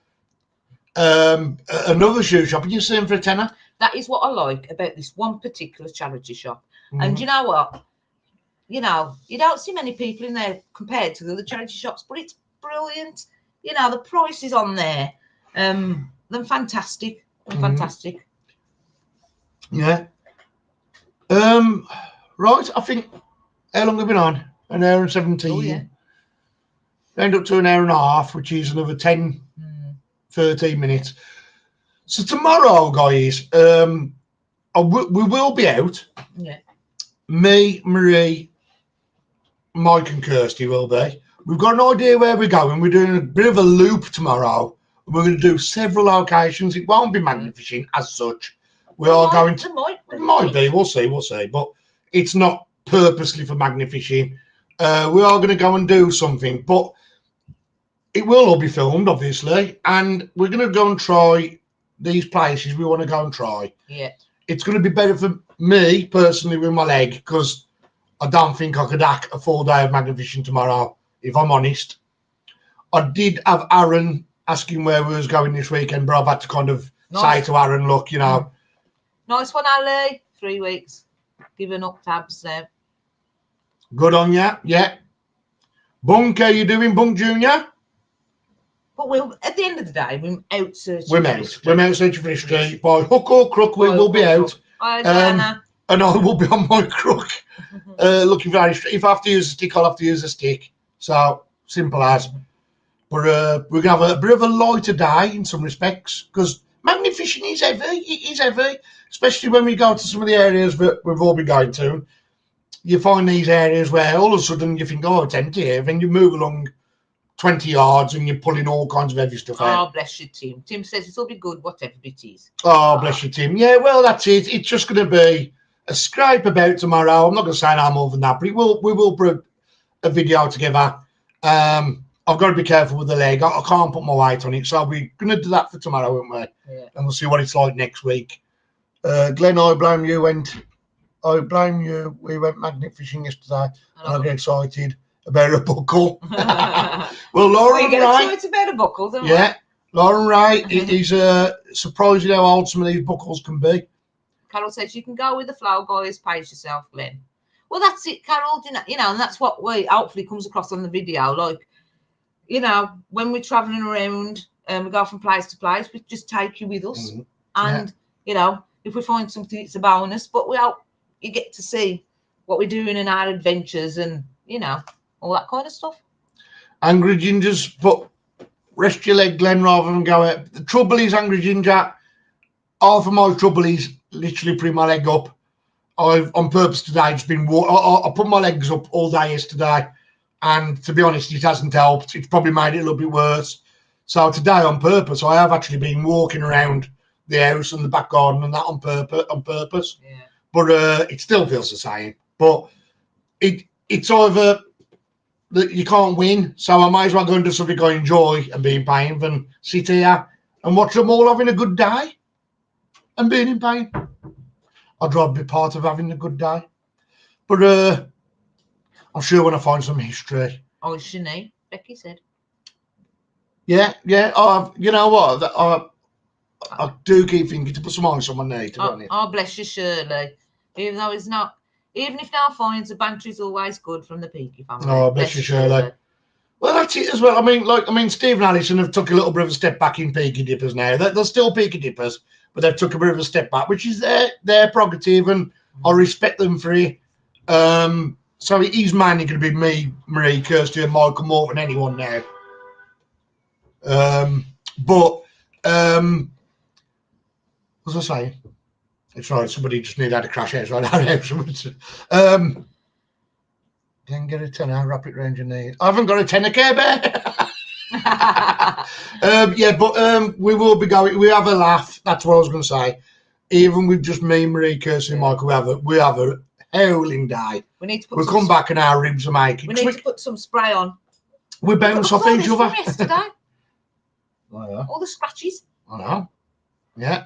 another shoe shop and you see them for a tenner. That is what I like about this one particular charity shop. And you know what? You know, you don't see many people in there compared to the other charity shops, but it's brilliant. You know, the prices on there, they're fantastic. Fantastic. Yeah. Right, I think, how long have we been on? An hour and 17. Oh, yeah. End up to an hour and a half, which is another 10, 13 minutes. So tomorrow, guys, we will be out. Yeah. Me, Marie, Mike and Kirsty will be. We've got an idea where we're going. We're doing a bit of a loop tomorrow. We're going to do several locations. It won't be magnificent as such. We are going to. It might be. We'll see. But it's not purposely for magnificent. We are going to go and do something. But it will all be filmed, obviously. And we're going to go and try these places we want to go and try. Yeah. It's going to be better for me, personally, with my leg, because I don't think I could hack a full day of magnificent tomorrow, if I'm honest. I did have Aaron asking where we was going this weekend, but I've had to kind of say to Aaron, look, you know. Nice one, Ali. 3 weeks. Giving up tabs there. Good on you. Yeah. Bunk, how you doing, Bunk Junior? But at the end of the day, we're out searching. We're out searching for history. By hook or crook, we will be out. Hi, Diana. And I will be on my crook. Looking for history. If I have to use a stick, I'll have to use a stick. So, simple as. But we're going to have a bit of a lighter day in some respects, because magnificent is heavy. It is heavy, especially when we go to some of the areas that we've all been going to. You find these areas where all of a sudden you think, oh, it's empty here. Then you move along 20 yards and you're pulling all kinds of heavy stuff out. Oh, bless you, Tim. Tim says it'll be good, whatever it is. Oh, bless you, Tim. Yeah, well, that's it. It's just going to be a scrape about tomorrow. I'm not going to say no more than that, but we will put a video together. I've got to be careful with the leg. I can't put my weight on it, so we're going to do that for tomorrow, won't we? Yeah. And we'll see what it's like next week. Glenn, I blame you. We went magnet fishing yesterday, and I get excited about a buckle. Well, Lauren get Wright. excited about a buckle, don't Yeah, Lauren Wright is surprising how old some of these buckles can be. Carol says you can go with the flow, guys. Pace yourself, Glenn. Well, that's it, Carol. You know, and that's what hopefully comes across on the video. Like, you know, when we're traveling around and we go from place to place, we just take you with us. Mm-hmm. And you know, if we find something, it's a bonus. But we hope you get to see what we're doing in our adventures and, you know, all that kind of stuff. Angry Gingers, but rest your leg, Glenn, rather than go out. The trouble is, Angry Ginger, half of my trouble is literally putting my leg up. I've, on purpose today, just been I put my legs up all day yesterday, and to be honest, it hasn't helped. It's probably made it a little bit worse. So today, on purpose, I have actually been walking around the house and the back garden and that on purpose. Yeah. But it still feels the same. But it's either that you can't win, so I might as well go and do something I enjoy and be in pain than sit here and watch them all having a good day and being in pain. I'd rather be part of having a good day. But I'm sure when I find some history. Oh, it's Shanae, Becky said. Yeah. You know what? I do keep thinking to put some ice on my knee, to be honest. Oh, bless you, Shirley. Even though it's not, even if now finds the banter is always good from the Peaky family. Oh, bless you, Shirley. Well, that's it as well. I mean, Steve and Alison have took a little bit of a step back in Peaky Dippers now. They're still Peaky Dippers, but they've took a bit of a step back, which is their prerogative, and I respect them for it. So it is mainly going to be me, Marie, Kirsty, and Michael more than anyone now. But what was I saying? It's right. Somebody just nearly had a crash outside our house. Then get a tenner, wrap it around your knee. I haven't got a tenner, Care Bear. We will be going. We have a laugh. That's what I was going to say. Even with just me, Marie, Kirsty, and Michael, we have a howling day. We need to put. We'll come back and our ribs are making. We need to put some spray on. We bounce off each other. Yesterday. All the scratches. I know. Yeah.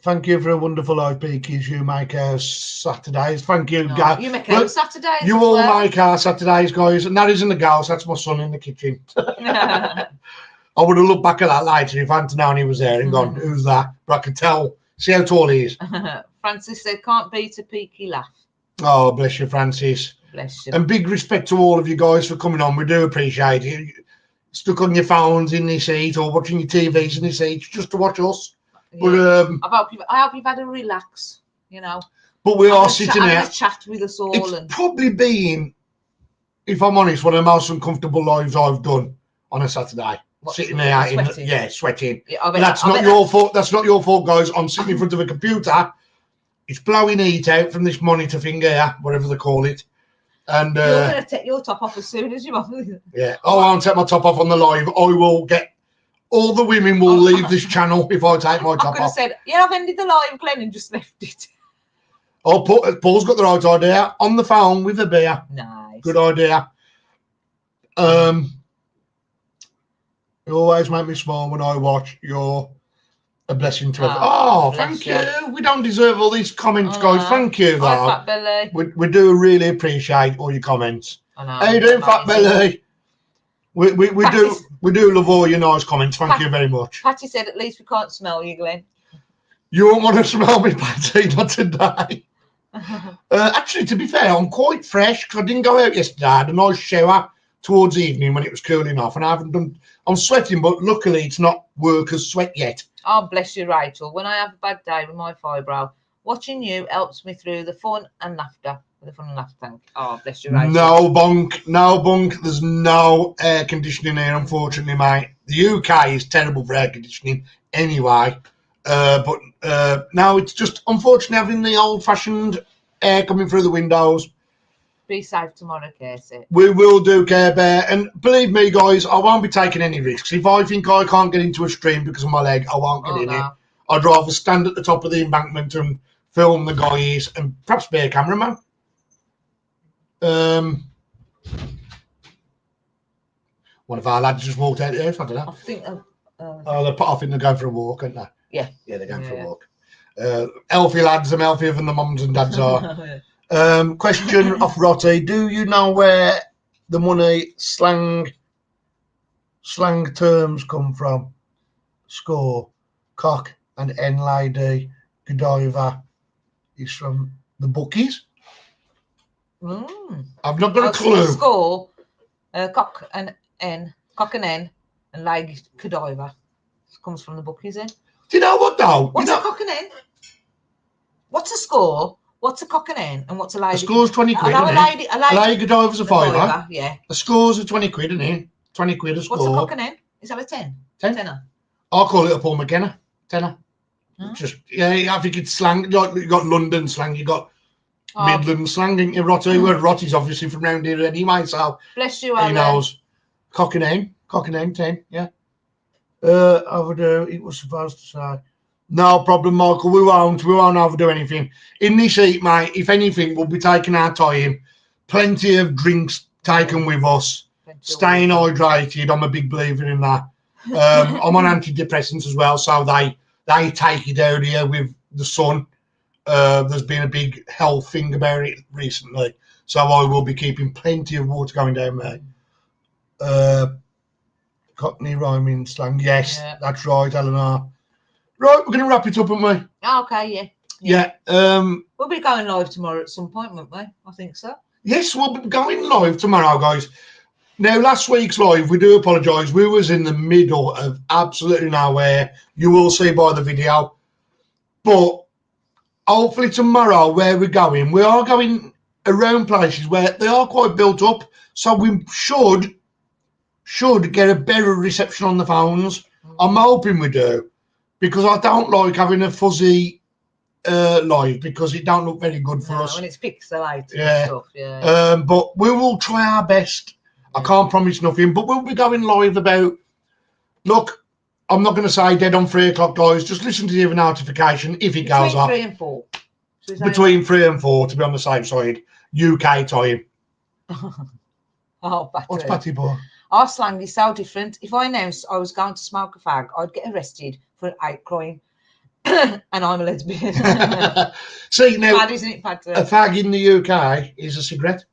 Thank you for a wonderful live, Peakys. You make our Saturdays. Thank you, guys. You make our Saturdays. You all make our Saturdays, guys. And that isn't the girls, that's my son in the kitchen. I would have looked back at that later if Antononi was there and gone, who's that? But I could tell. See how tall he is. Francis said, can't beat a Peaky laugh. Oh, bless you, Francis. Bless you. And big respect to all of you guys for coming on. We do appreciate it. Stuck on your phones in this seat or watching your TVs in this seat just to watch us. Yeah. But I hope you've had a relax, you know. But we are sitting there. Chat with us all. It's probably been, if I'm honest, one of the most uncomfortable lives I've done on a Saturday. Sitting there, sweating. Yeah, that's not your fault. That's not your fault, guys. I'm sitting in front of a computer. It's blowing heat out from this monitor thing here, whatever they call it. And you're going to take your top off as soon as you want. Yeah. I won't take my top off on the live. I will get. All the women will leave this channel if I take my top off. I could have said, I've ended the live, Glenn, and just left it. Paul's got the right idea. On the phone with a beer. Nice. Good idea. You always make me smile when I watch. You're a blessing to us. Thank you. We don't deserve all these comments, guys. Thank you, though. Hi, Fat Belly. We do really appreciate all your comments. I know. How you doing, Fat Belly? We do love all your nice comments. Thank you very much. Patty said, at least we can't smell you, Glenn. You won't want to smell me, Patty, not today. Actually, to be fair, I'm quite fresh because I didn't go out yesterday. I had a nice shower towards evening when it was cooling off, and I'm sweating, but luckily it's not workers' sweat yet. Oh, bless you, Rachel. When I have a bad day with my fibro, watching you helps me through the fun and laughter. Thank. Oh, bless you, Rachel. No bunk. There's no air conditioning here, unfortunately, mate. The UK is terrible for air conditioning anyway. But now it's just unfortunately having the old-fashioned air coming through the windows. Be safe tomorrow, Casey. We will do, Care Bear. And believe me, guys, I won't be taking any risks. If I think I can't get into a stream because of my leg, I won't get in it. I'd rather stand at the top of the embankment and film the guys and perhaps be a cameraman. One of our lads just walked out the house. I don't know. I think. I think they're going for a walk, aren't they? Yeah. Yeah, they're going for a walk. Healthy lads, and healthier than the mums and dads are. Question off Rotty: do you know where the money slang terms come from? Score, cock, and N lady, Godiva is from the bookies. I've not got a clue. Score, cock and N, and lady Godiva comes from the bookies. Then. Do you know what though? What's a cock and N? What's a score? What's a cock and N? And what's a lady? A score's 20 quid. A lady Godiva's a fiver. Yeah. A score's a 20 quid, isn't it? 20 quid a score. What's a cock and N? Is that a 10? Tenner. I'll call it a Paul McKenna. Tenner. Just I think it's slang. You got London slang, you got Midland slang, ain't you, Rotty? Where Rotty's obviously from round here anyway, so bless you, he knows. Cock and N, 10, yeah. Overdo, it was supposed to say. No problem, Michael. We won't overdo anything. In this heat, mate, if anything, we'll be taking our time. Plenty of drinks taken with us. Staying hydrated. I'm a big believer in that. I'm on antidepressants as well, so they take it out here with the sun. There's been a big health thing about it recently, so I will be keeping plenty of water going down there. Cockney rhyming slang. Yes, that's right, Eleanor. Right, we're going to wrap it up, aren't we? Okay, yeah. We'll be going live tomorrow at some point, won't we? I think so. Yes, we'll be going live tomorrow, guys. Now, last week's live, we do apologise. We was in the middle of absolutely nowhere. You will see by the video. But hopefully tomorrow, where we are going around places where they are quite built up. So we should get a better reception on the phones. I'm hoping we do. Because I don't like having a fuzzy live because it don't look very good for us. When it's pixelated and stuff, but we will try our best. I can't promise nothing, but we'll be going live about. Look, I'm not going to say dead on 3 o'clock, guys. Just listen to the notification if it goes off. Between 3 and 4. Between 3 and 4 to be on the safe side. UK time. Patty. What's Patty boy? Our slang is so different. If I announced I was going to smoke a fag, I'd get arrested for an hate crime. And I'm a lesbian. See, now, bad, isn't it, Patty? A fag in the UK is a cigarette.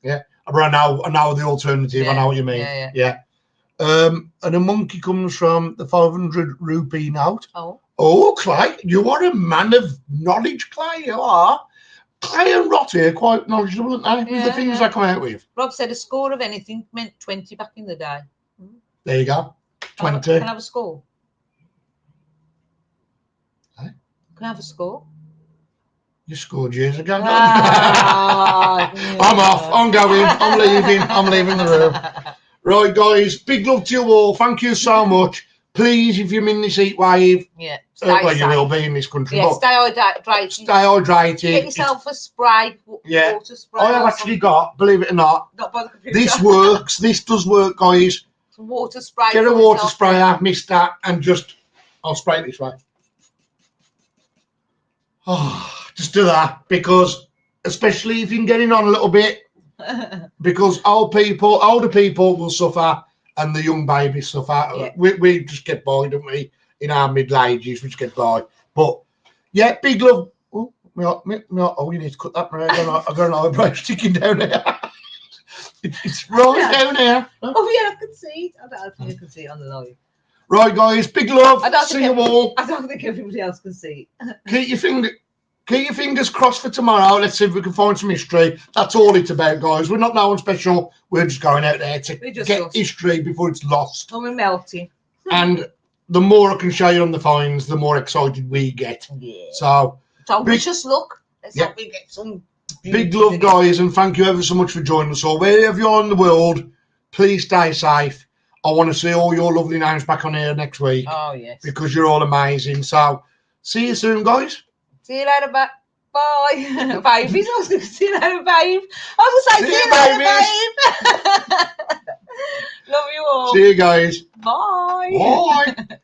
Yeah. But I know the alternative. I know what you mean. Yeah. And a monkey comes from the 500 rupee note. Oh, Clay, you are a man of knowledge, Clay. You are. Clay and Rotty are quite knowledgeable, aren't they? With the things they come out with. Rob said a score of anything meant 20 back in the day. There you go. 20. Can I have a score? Hey? Can I have a score? You scored years ago. I'm off. I'm going. I'm leaving the room. Right, guys. Big love to you all. Thank you so much. Please, if you're in this heat wave, you will be in this country. Yeah, stay hydrated. Stay hydrated. Get yourself a spray, water spray. I have actually got, believe it or not, by the computer. This works. This does work, guys. Some water spray. Get a water sprayer, mister, and I'll spray it this way. Oh, just do that, because especially if you're getting on a little bit, because older people will suffer. And the young babies suffer. Yeah. We just get by, don't we? In our middle ages, we just get by. But yeah, big love. Oh, you need to cut that. I've got an eyebrow sticking down there. It's right down there. Oh yeah, I can see it. I don't think you can see it on the live. Right, guys, big love. See you all. I don't think everybody else can see it. Keep your fingers crossed for tomorrow. Let's see if we can find some history. That's all it's about, guys. We're not no one special. We're just going out there to get history before it's lost. And we're melting. And the more I can show you on the finds, the more excited we get. Yeah. So wish us luck. Let's hope we get some. Big love, guys, and thank you ever so much for joining us all. Wherever you are in the world, please stay safe. I want to see all your lovely names back on here next week. Oh, yes. Because you're all amazing. So see you soon, guys. See you later, bye. Babies. I was going to see you later, babe. I was going to say, see you later, babe. Love you all. See you guys. Bye. Bye.